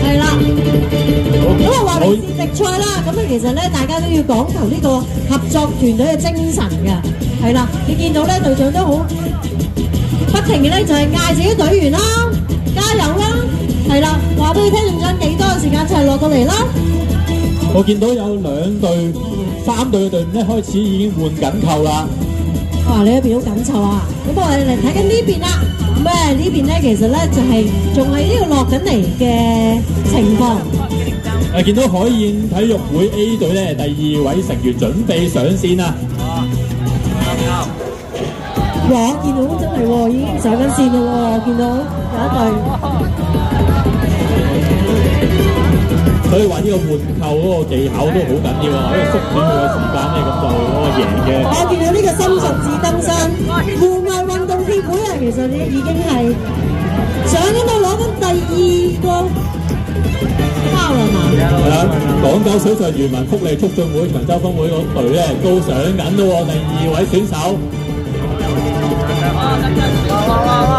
係啦，咁啊話嚟是直賽啦，咁啊其實咧大家都要講求呢個合作團隊嘅精神嘅，係啦，你見到咧隊長都好不停嘅咧就係嗌自己隊員啦，加油啦，係啦，話俾你聽仲有幾多嘅時間就係落到嚟啦。我見到有2隊、3隊嘅隊伍咧開始已經換緊扣啦。哇！你嗰邊好緊湊啊！咁我哋嚟睇緊呢邊啦。咁呢邊咧其實咧就係仲係呢個落緊嚟嘅情況。見到海燕體育會 A 隊咧第2位成員準備上線啦。哇！見到真係喎，已經上緊線啦喎！見到有一隊。所以話呢個換扣嗰個技巧都好緊要啊，因為縮短佢嘅時間咧，咁就嗰個贏嘅。我見到呢個深圳市登山戶外運動協會啊，其實你已經係上緊到攞緊第2個包啦嘛。係啊，港九水上漁民福利促進會長洲分會嗰隊咧都上緊咯喎，第2位選手。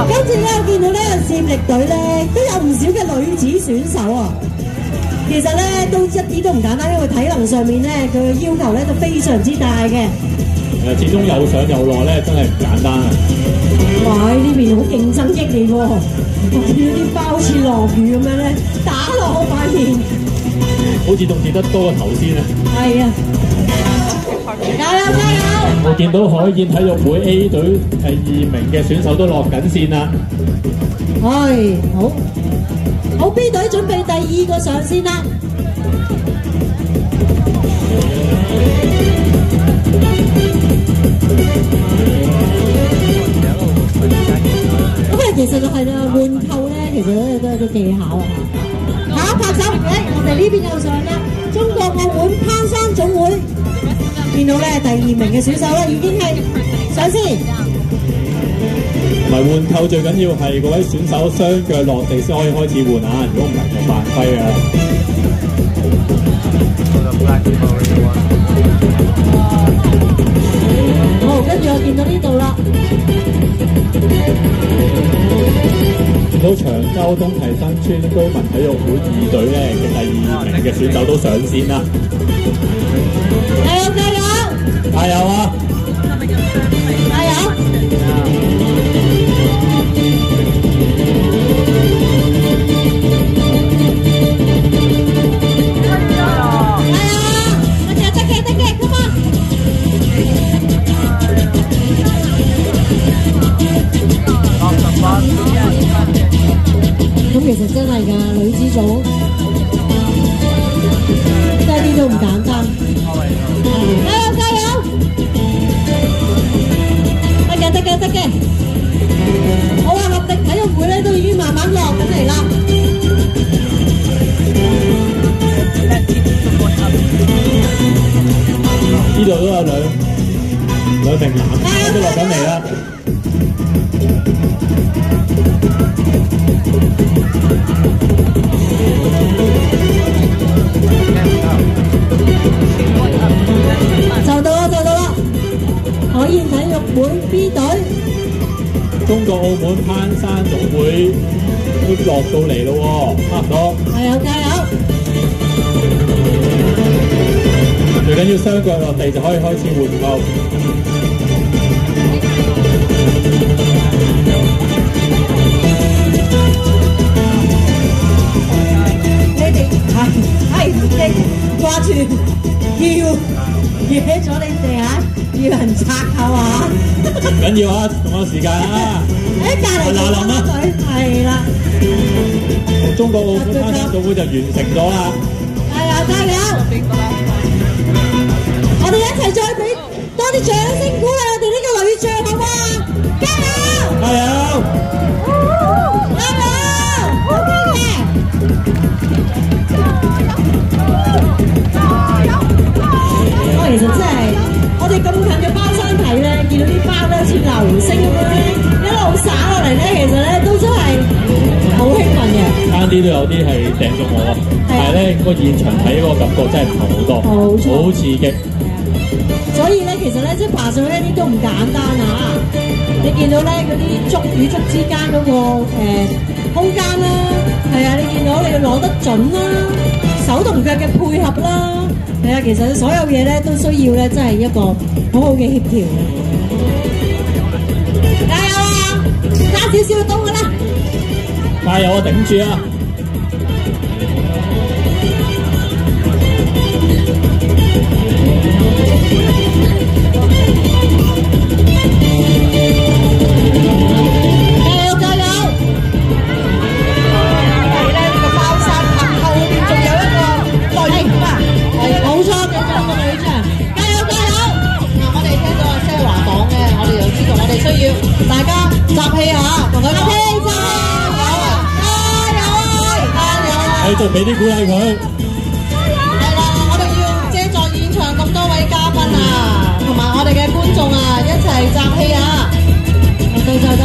跟住咧，我見到呢個接力隊咧都有唔少嘅女子選手啊。其實咧都一啲都唔簡單，因為體能上面咧佢嘅要求咧都非常之大嘅。始終又上又落咧，真係唔簡單啊！哇！呢邊好競爭激烈喎，見到啲包好似落雨咁樣咧，打落我塊面，好似仲跌得多過頭先啊！係啊！加油加油！我見到海燕體育會 A 隊第2名嘅選手都落緊線啦。係好 B 隊準備第2個上線啦。咁啊，其實就係啦，換扣咧，其實咧都係個技巧啊。下一拍手，我哋呢邊又上啦。中國澳門攀山總會見到咧第2名嘅選手咧已經係上線。同埋換扣最緊要係嗰位選手雙腳落地先可以開始換啊！如果唔係就犯規啊！好，跟住我見到呢度啦。見到長洲東堤新村居民體育會2隊咧嘅第2名嘅選手都上線啦！加油加油！加油啊！加油！咁其實真係㗎，女子組真係啲都唔簡單。加油加油！得嘅。好啊，立迪體育會咧都已經慢慢落緊嚟啦。呢度都有兩名男生都落緊嚟啦。就到啦！海燕體育會 B 隊，中國澳門攀山總會都落到嚟咯喎，差唔多。加油加油！最緊要雙腳落地就可以開始換扣。你哋係掛住要惹咗你哋啊！要人拆扣啊！唔緊要啊，仲有時間啊！喺隔離隊係啦。中國澳門攀山總會就完成咗啦！加油加油！我哋一齊再俾多啲掌聲鼓勵我哋呢個女將，好唔好啊？加油！加油！加油 ！OK 嘅。啲都有啲係訂中我啊，但係咧個現場睇嗰個感覺真係唔同好多，好刺激。所以咧，其實咧，即係爬上去一啲都唔簡單啊！你見到咧嗰啲竹與竹之間嗰個空間啦，係啊，你見到你要攞得準啦，手同腳嘅配合啦，係啊，其實所有嘢咧都需要咧，真係一個好好嘅協調嘅。加油啊！加少少就到㗎啦！加油啊！頂住啊！大家集氣下，同佢集氣，加油啊！繼續俾啲鼓勵佢。係啦，我哋要借助現場咁多位嘉賓啊，同埋我哋嘅觀眾啊，一齊集氣啊！到，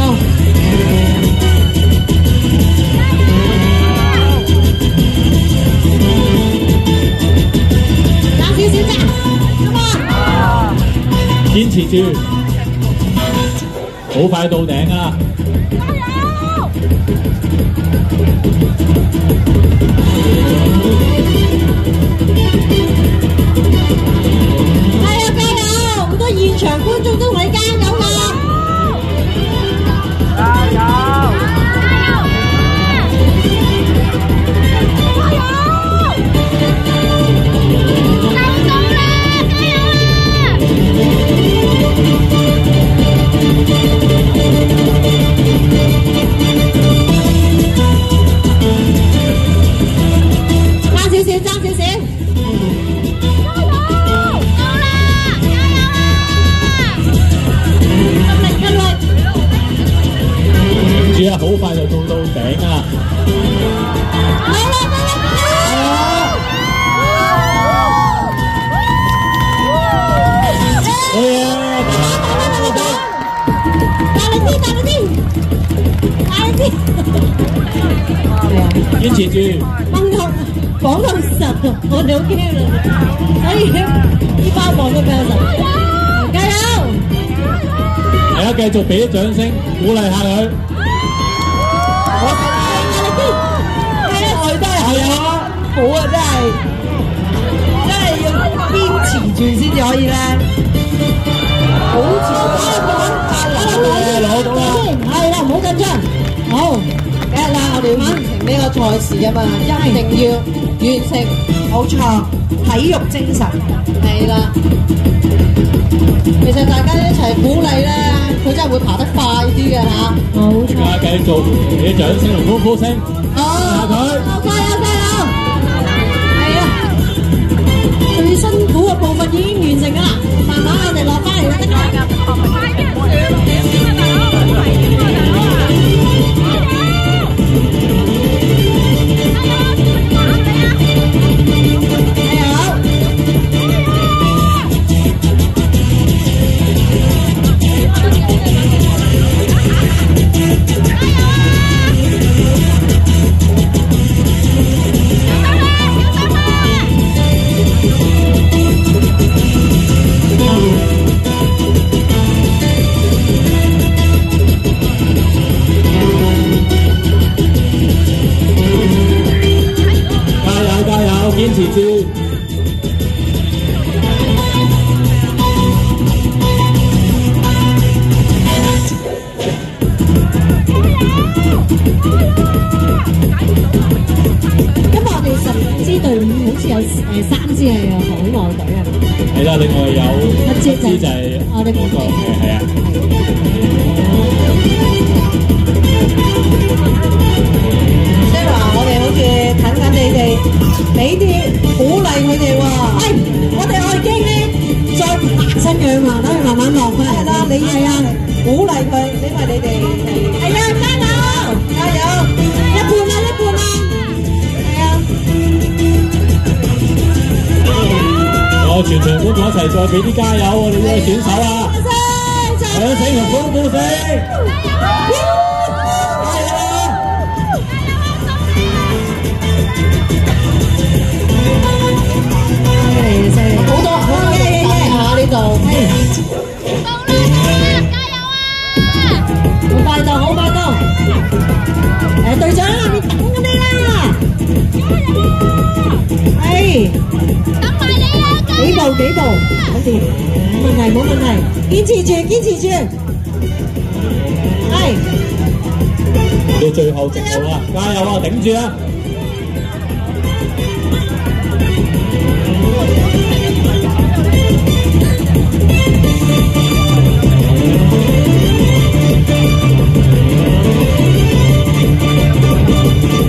爭少少咋，咁啊！堅持住。好快到頂啊！加油！好多現場觀眾都同你加油啊！加油！好快就到頂啊！堅持住！綁到實啊！我哋好驚啊！所以呢包綁都比較實。加油！大家繼續俾啲掌聲鼓勵下佢。好啊，真係要堅持住先至可以咧，好似攞到啦，係啦，唔好緊張，好，梗係啦，我哋要完成呢個賽事啊嘛，一定要完成，冇錯，體育精神係啦。其實大家一齊鼓勵咧，佢真係會爬得快啲嘅嚇。冇錯。大家繼續俾啲掌聲同歡呼聲，下佢。加油！最辛苦嘅部分已經完成㗎啦，慢慢我哋落翻嚟啦，得㗎。堅持住！因為我哋10支隊伍好似有3支係海外隊啊。係啦，另外有一支就係我哋嗰個係啊。我哋好似等緊你哋俾啲鼓勵佢哋喎。係，我哋愛經咧，再爬親佢嘛，等佢慢慢落翻嚟啦。你係啊，鼓勵佢，因為你哋係啊，加油！加油！一半啦，係啊。我全場觀眾一齊再俾啲加油，我哋呢個選手啊！掌聲同歡呼聲！加油！係幾步幾步，搞掂，冇問題冇問題，堅持住堅持住，係到最後直路啦，加油啊，頂住啊！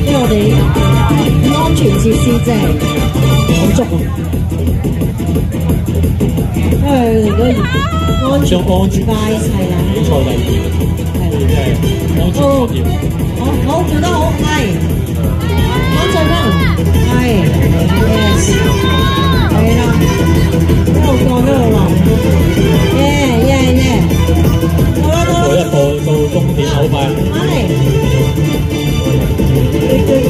因為我哋安全設施真係好足啊，因為嗰安全將安全帶係啦，比賽第2，即係安全嗰條。好做得好，係安全分，係 yes， 係啦，一路過一路落，耶，到啦到啦，每一步到終點好快。係，good，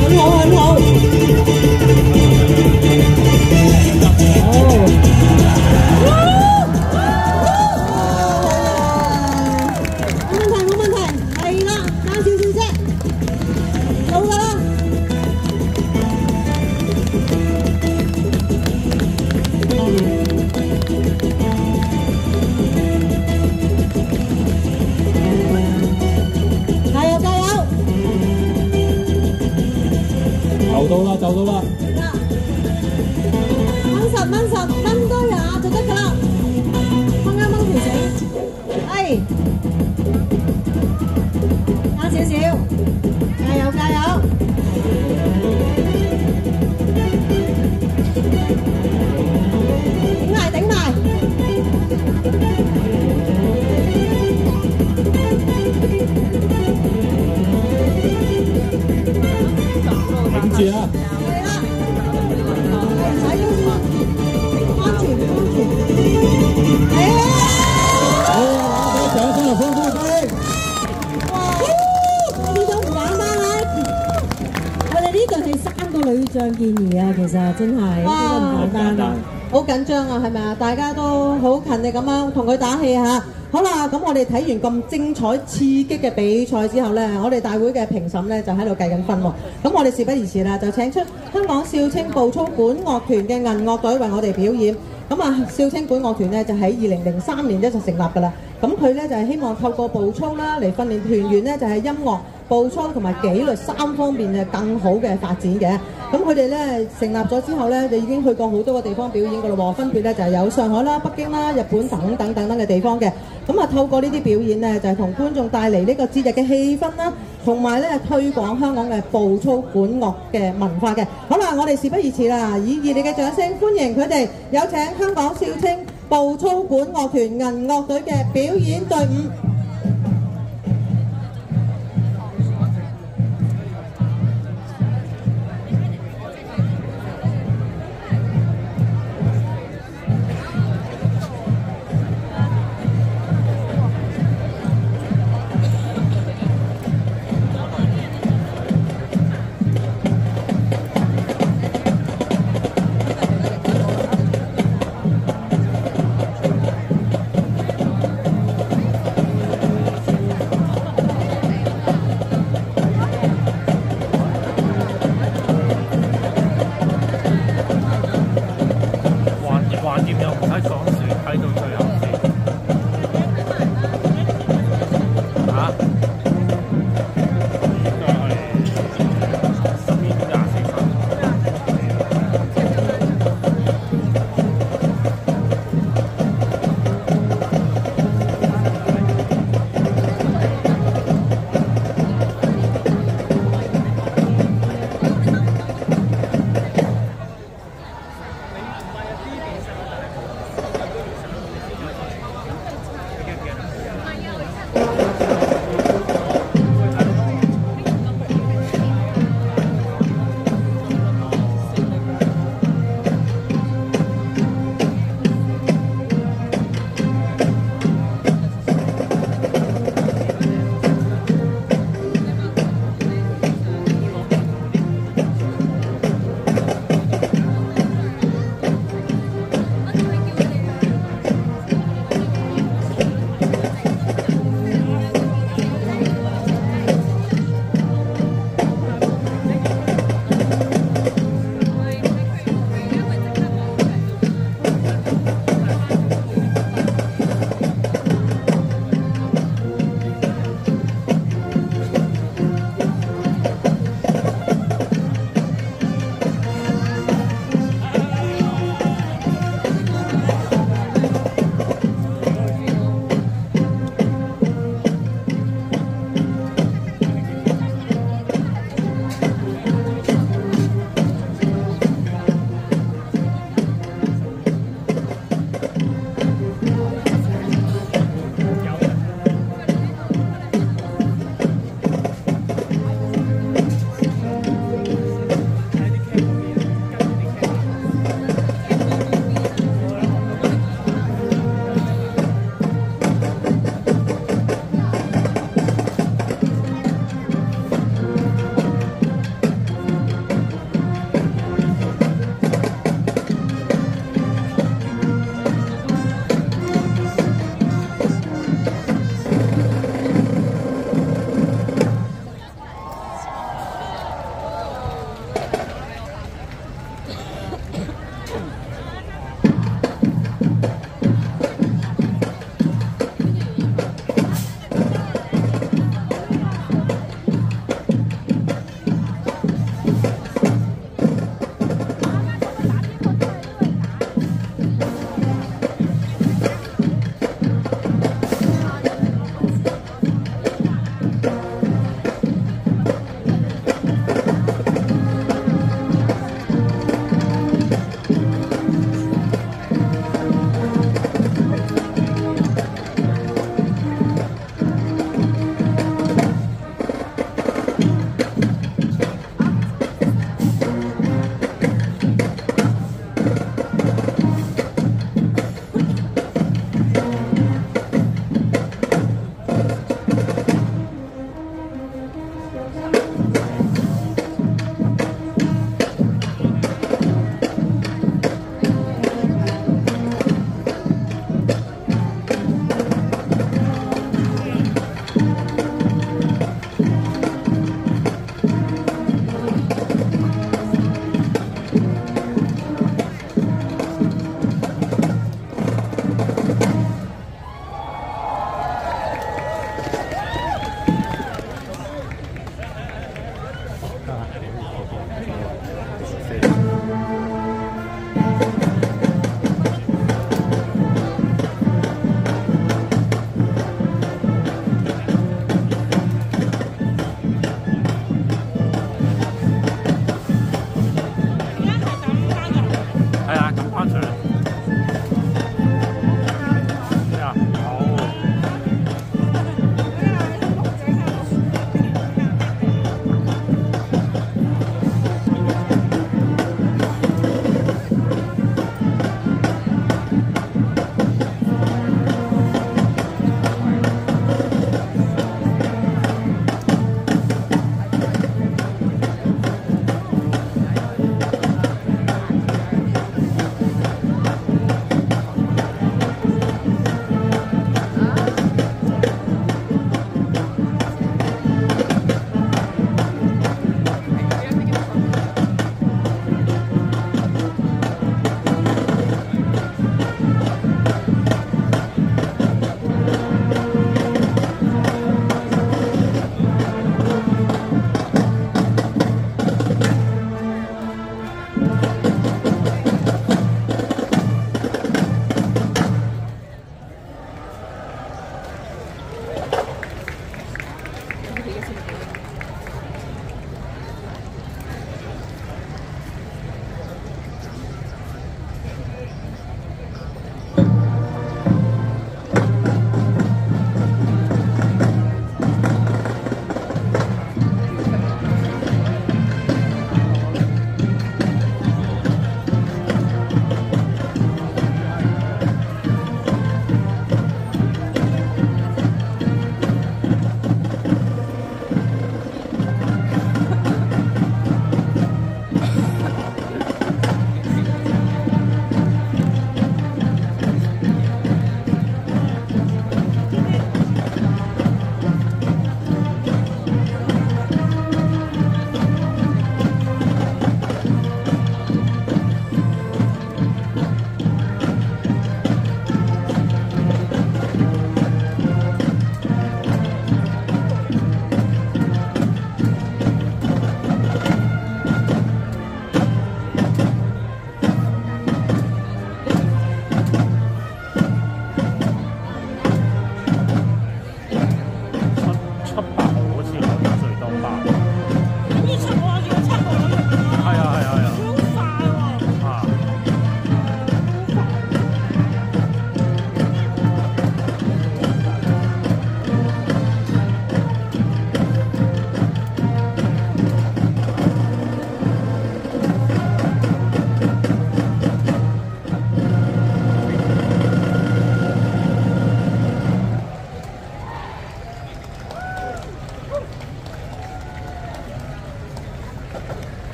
很好很好，冇問題，係啦，爭少少啫，到㗎啦。加油加油！就到啦。掹實，掹多廿就得㗎啦，掹條繩，係，加少少，加油加油！頂埋，頂住啊！係啦，唔使腰酸，安全，係啊！好，掌聲歡呼聲！哇！呢種唔簡單啊！我哋呢隊係3個女將健兒啊，其實真係呢個唔簡單啊！好緊張啊，係咪啊？大家都好勤力咁樣同佢打氣嚇。好啦，咁我哋睇完咁精彩刺激嘅比賽之後呢，我哋大會嘅評審呢就喺度計緊分喎。咁我哋事不宜遲啦，就請出香港少青步操管樂團嘅銀樂隊為我哋表演。咁啊，少青管樂團呢就喺2003年就成立㗎啦。咁佢呢就係希望透過步操啦嚟訓練團員呢，就係音樂、步操同埋紀律3方面嘅更好嘅發展嘅。咁佢哋咧成立咗之後咧，就已經去過好多個地方表演㗎咯喎，分別咧就係有上海啦、北京啦、日本等等嘅地方嘅。咁啊，透過呢啲表演咧，就係同觀眾帶嚟呢個節日嘅氣氛啦，同埋咧推廣香港嘅步操管樂嘅文化嘅。好啦，我哋事不宜遲啦，以熱烈嘅掌聲歡迎佢哋，有請香港少青步操管樂團銀樂隊嘅表演隊伍。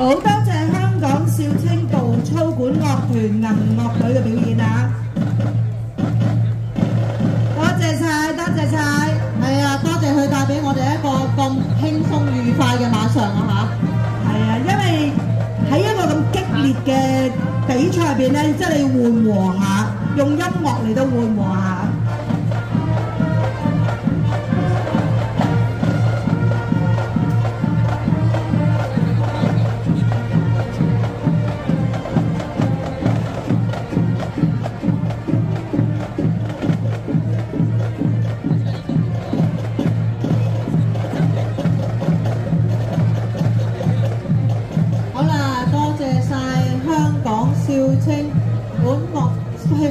好多謝香港少青步操管樂團銀樂隊嘅表演啊！多謝晒，多謝晒。係啊，多謝佢帶俾我哋一個咁輕鬆愉快嘅晚上啊係啊，因為喺一個咁激烈嘅比賽入邊咧，即係你要緩和下，用音樂嚟到緩和下。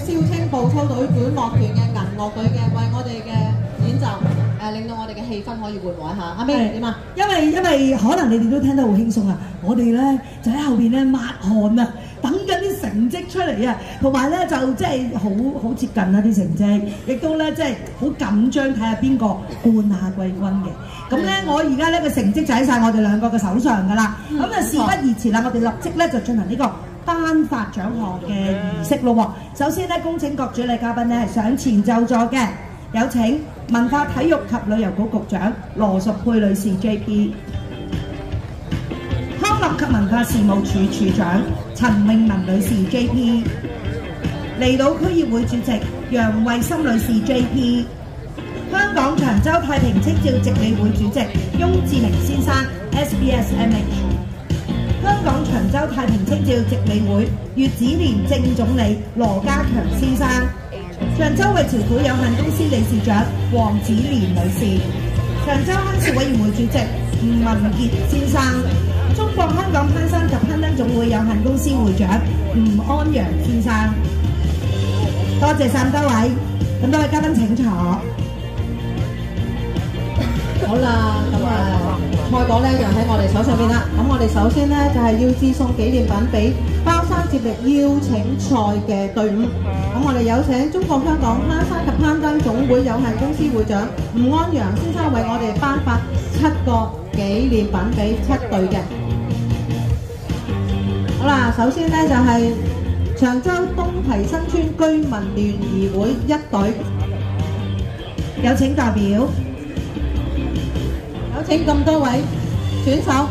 少青步操隊管樂團嘅銀樂隊嘅，為我哋嘅演奏令到我哋嘅氣氛可以緩和一下。阿 May 點啊？因為可能你哋都聽得好輕鬆啊，我哋咧就喺後邊咧抹汗啊，等緊啲成績出嚟啊，同埋咧就即係好接近啦啲成績，亦都咧即係好緊張睇下邊個冠亞季軍嘅。咁咧我而家呢個成績就喺晒我哋兩個嘅手上㗎啦。咁啊事不宜遲啦，我哋立即咧就進行呢個頒發獎項嘅儀式咯喎。首先咧，恭請各主禮嘉賓咧係上前就座嘅，有請文化體育及旅遊局局長羅淑佩女士 JP， 康樂及文化事務處處長陳詠文女士 JP， 離島區議會主席楊慧心女士 JP， 香港長洲太平清醮值理會主席翁志明先生 SBSMH，香港長洲太平清醮值理會月子年正總理羅家強先生，長洲衛潮府有限公司理事長黃子蓮女士，長洲鄉事委員會主席吳文傑先生，中國香港攀山及攀登總會有限公司會長吳安陽先生。多謝晒咁多位，咁多位嘉賓請坐。好啦，咁賽果咧就喺我哋手上邊啦。咁我哋首先咧就係要致送紀念品俾包山接力邀請賽嘅隊伍。咁我哋有請中國香港攀山及攀登總會有限公司會長吳安陽先生為我哋頒發7個紀念品俾7隊嘅。好啦，首先咧就係長洲東堤新村居民聯誼會1隊，有請代表。有請咁多位選手。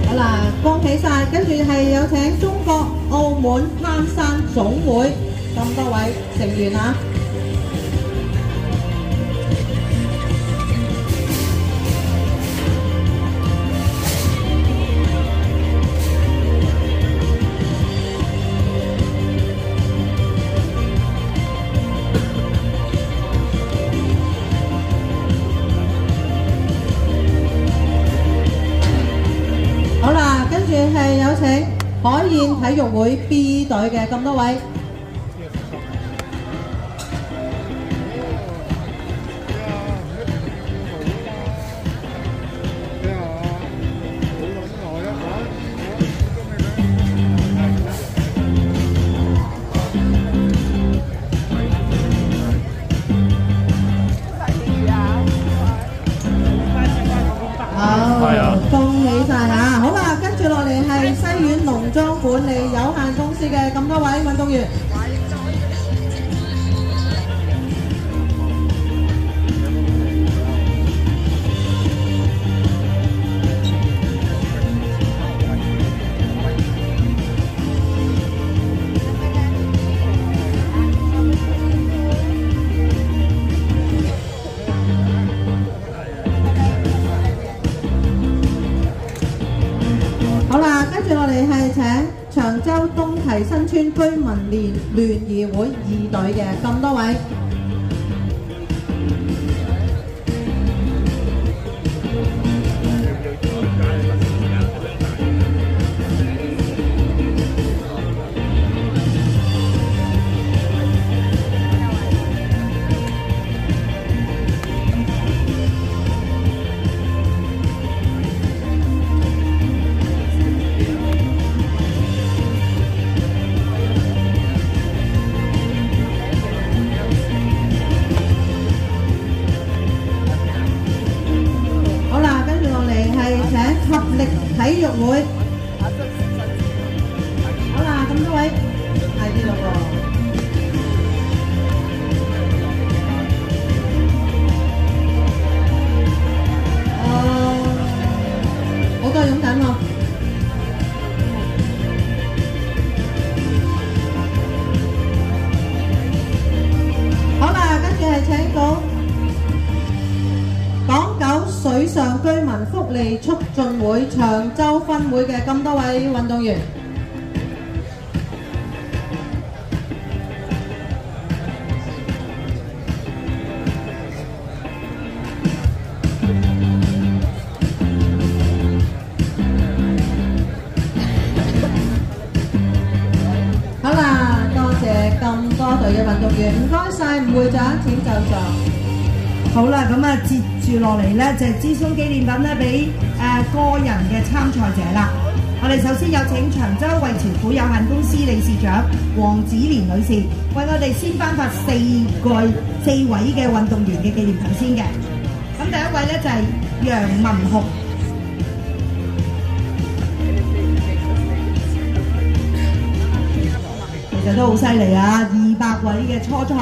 好啦，恭喜晒！跟住係有請中國澳門攀山總會咁多位成員啊！係有請海燕體育會 B 隊嘅咁多位。恭喜晒啊！好啦，跟住落嚟係西苑農莊管理有限公司嘅咁多位運動員。跟住落嚟係請長洲東堤新村居民聯誼會2隊嘅咁多位。咁多位，快啲咯喎！好多擁緊喎。好啦，跟住係請到港九水上居民福利促進會長洲分會嘅咁多位運動員。好啦，多謝咁多隊嘅運動員，唔該晒吳會長，請就座。好啦，咁啊，接住落嚟咧就係諮詢紀念品咧俾個人嘅參賽者啦。我哋首先有請長洲惠潮府有限公司理事長黃子蓮女士，為我哋先頒發4位嘅運動員嘅紀念品先嘅。咁第一位咧就係楊文雄。其實都好犀利啊！200位嘅初賽，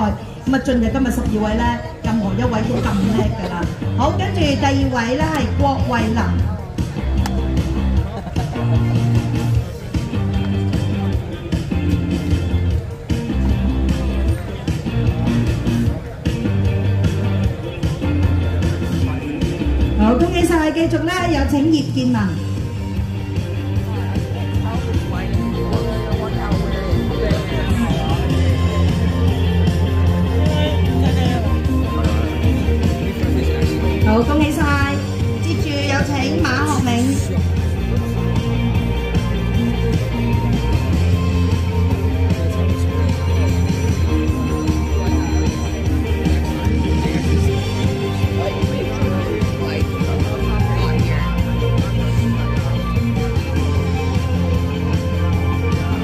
咁啊進入今日12位咧，任何一位都咁叻㗎啦。好，跟住第二位咧係郭慧琳。好，恭喜晒！繼續咧有請葉建文。好，恭喜晒！接住有請馬學銘。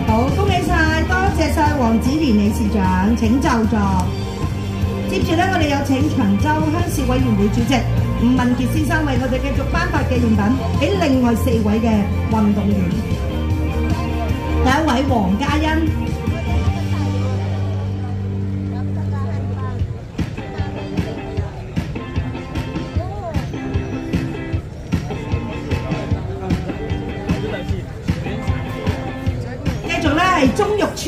好，恭喜晒！多謝晒黃子蓮理事長，請就座。接住咧，我哋有請長洲鄉事委員會主席吳文傑先生為我哋繼續頒發紀念品俾另外4位嘅運動員。第一位黃嘉欣，繼續咧係鍾玉川。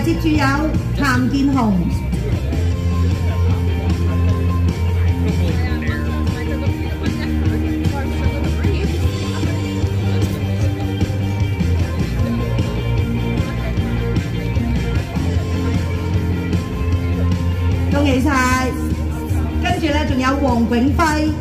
接住有譚建雄，恭喜晒！跟住咧仲有黃永輝。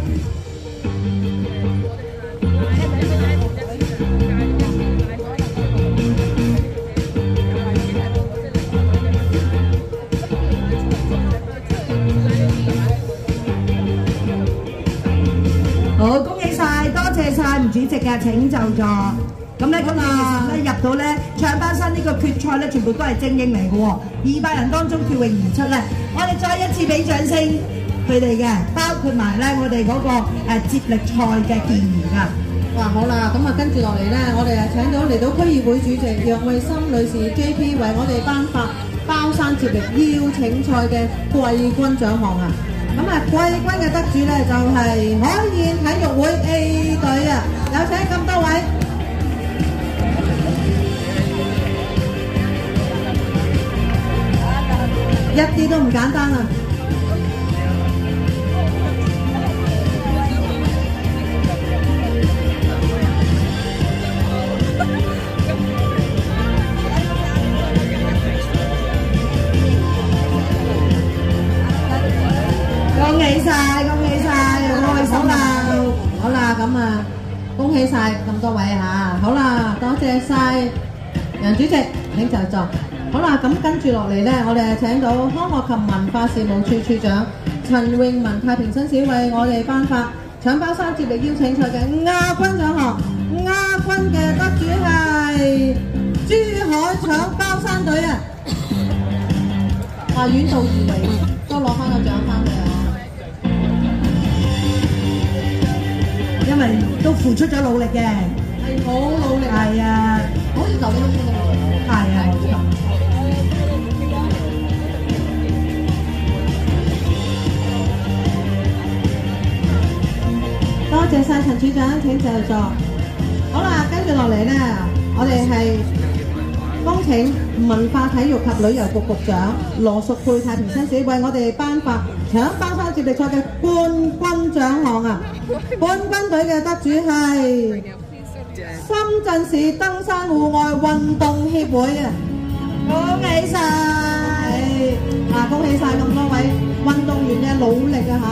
好，恭喜晒，多謝晒吳主席嘅，請就座。咁咧，咁啊，咧入到咧唱班生呢個決賽咧，全部都係精英嚟嘅喎。200人當中脫穎而出咧，我哋再一次俾掌聲佢哋嘅，包括埋咧我哋嗰個接力賽嘅健兒㗎。哇，好啦，咁啊跟住落嚟咧，我哋請到嚟到區議會主席楊慧心女士 JP 為我哋頒發包山接力邀請賽嘅季軍獎項啊！咁啊，季軍嘅得主咧就係海燕體育會 A 隊啊！有請咁多位。一啲都唔簡單啊！恭喜晒，恭喜晒，好開心啊！好啦，咁啊，恭喜晒咁多位嚇！好啦，多謝晒楊主席，請就座。好啦，咁跟住落嚟咧，我哋請到康樂及文化事務處處長陳詠雯太平紳士為我哋頒發搶包山接力邀請賽嘅亞軍獎項。亞軍嘅得主係遠道而嚟都攞翻個獎翻嚟啊！因為都付出咗努力嘅，係好努力，係啊，好似舊年都見到我。係啊，冇錯。多謝晒陳處長，請就座。好啦，跟住落嚟呢，我哋係恭請文化體育及旅遊局局長羅淑佩太平紳士為我哋頒發搶包山接力賽嘅冠軍獎項啊！冠軍隊嘅得主係深圳市登山戶外運動協會啊！恭喜晒！恭喜晒咁多位運動員嘅努力啊嚇！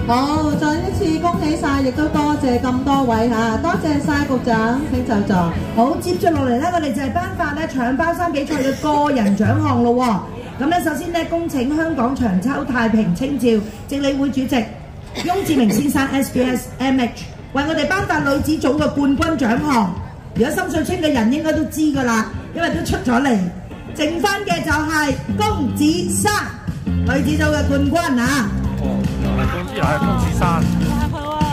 好，再一次恭喜晒，亦都多謝咁多位嚇，多謝晒局長，請就座。好，接住落嚟咧，我哋就係頒發咧搶包山比賽嘅個人獎項咯喎。咁咧，首先咧，恭請香港長洲太平清醮直理會主席翁志明先生 SBS MH 為我哋頒發女子組嘅冠軍獎項。如果深水村嘅人應該都知㗎啦，因為都出咗嚟。剩翻嘅就係公子山女子組嘅冠軍啊！公子山。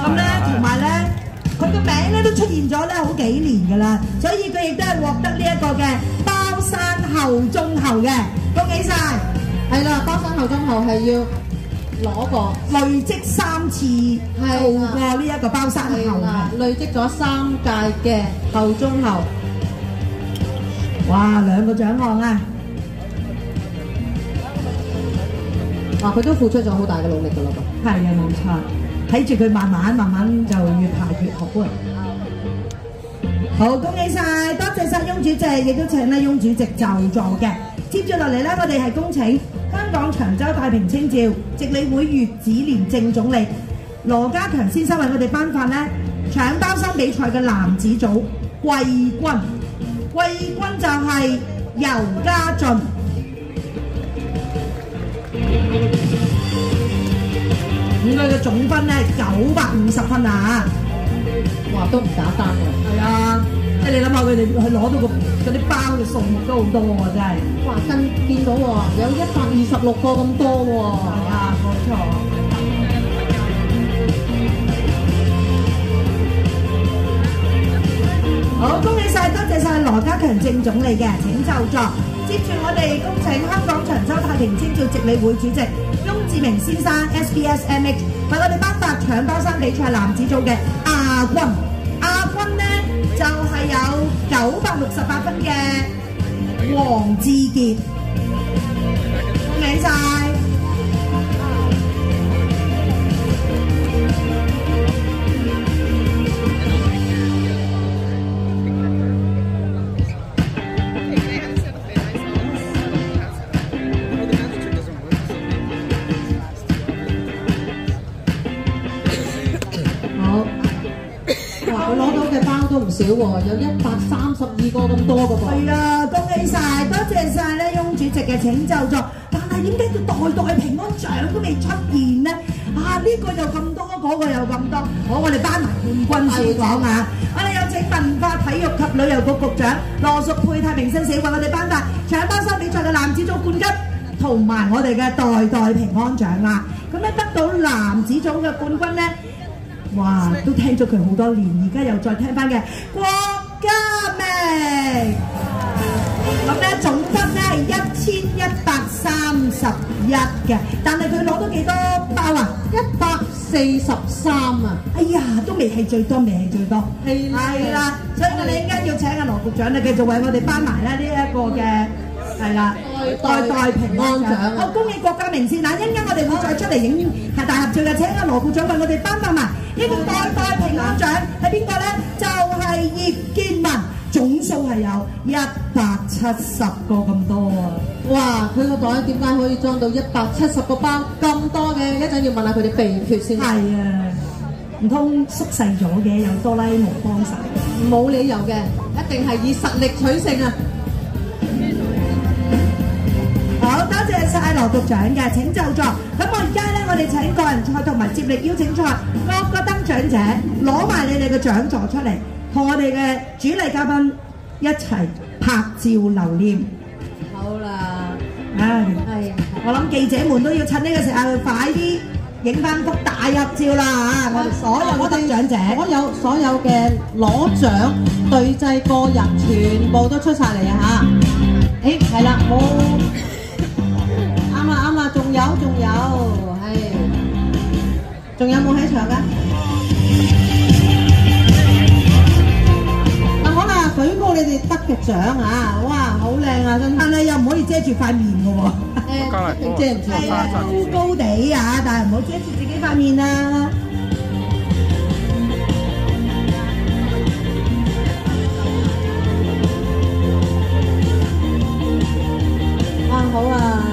咁咧，同埋咧，佢個名咧都出現咗咧好幾年㗎啦，所以佢亦都係獲得呢一個嘅包山後中後嘅，恭喜晒！係啦，包山後中後係要攞過累積3次做過呢一個包山後嘅，累積咗3屆嘅後中後。哇，2個獎項啊！哇，佢都付出咗好大嘅努力㗎啦噃。係啊，冇錯，睇住佢慢慢就越排越好啊！好，恭喜晒，多謝晒翁主席，亦都請咧翁主席就座嘅。接住落嚟咧，我哋係恭請香港長洲太平清醮直理會粵子廉政總理羅家強先生為我哋頒發咧搶包山比賽嘅男子組季軍，季軍就係尤家俊。咁佢嘅總分咧950分啊！哇，都唔簡單喎。係啊，即係你諗下佢哋去攞到嗰啲包嘅數目都好多喎，真係。哇，見到喎，有126個咁多喎。係啊，冇錯。好，恭喜晒，多謝晒羅家強正總理嘅，請就座。接住我哋恭請香港長洲太平清醮直理會主席翁志明先生 SBS MH 為我哋頒發搶包山比賽男子組嘅亞軍。亞軍呢就係有968分嘅黃志傑，恭喜晒！唔少喎，有132個咁多嘅噃。係啊，恭喜晒，多謝晒咧翁主席嘅請就座。但係點解個代平安獎都未出現呢？啊，呢個又咁多，嗰個又咁多。好，我哋頒埋冠軍先講啊！我哋有請文化體育及旅遊局局長羅淑佩太平紳士為我哋頒發搶包山比賽嘅男子組冠軍，同埋我哋嘅代平安獎啦。咁咧得到男子組嘅冠軍咧。哇！都聽咗佢好多年，而家又再聽翻嘅郭家明，咁咧總分咧係1131嘅，但係佢攞到幾多包啊？143啊！哎呀，都未係最多，未係最多。係啦，所以我哋應該要請阿羅局長咧繼續為我哋頒埋咧呢一個嘅。係啦，代平安獎。好，恭喜郭家明先嗱，一陣間我哋會再出嚟影係大合照嘅，請阿羅局長為我哋頒發埋呢個代平安獎係邊個咧？就係葉建文，總數係有170個咁多啊！哇，佢個袋點解可以裝到170個包咁多嘅？一陣要問下佢哋秘訣先。係啊，唔通縮細咗嘅，有哆啦 A 夢幫手。冇理由嘅，一定係以實力取勝啊！好多謝晒羅局長嘅，請就座。咁我而家咧，我哋請個人賽同埋接力邀請賽各個得獎者攞埋你哋嘅獎座出嚟，同我哋嘅主禮嘉賓一齊拍照留念。好啦，係，我諗記者們都要趁呢個時候快啲影翻幅大合照啦嚇！我哋所有嘅得獎者，所有嘅攞獎對製個人全部都出晒嚟啊嚇！誒係啦，冇啱啊，仲有，係，仲有冇喺場㗎？好啦，舉高你哋得嘅獎啊！哇，好靚啊，真係！但係又唔可以遮住塊面嘅喎。遮唔住係啊，高高地啊，但係唔好遮住自己塊面啊！啊，好啊！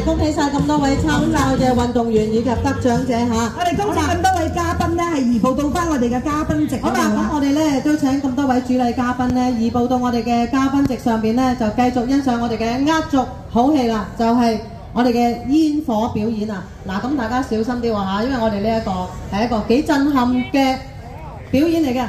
恭喜晒咁多位參賽嘅運動員以及得獎者嚇！我哋恭喜咁多位嘉賓咧，係移步到翻我哋嘅嘉賓席嗰度。好啦，咁我哋咧都請咁多位主禮嘉賓咧移步到我哋嘅嘉賓席上邊咧，就繼續欣賞我哋嘅壓軸好戲啦，就係我哋嘅煙火表演啊！嗱，咁大家小心啲喎嚇，因為我哋呢一個係一個幾震撼嘅表演嚟嘅。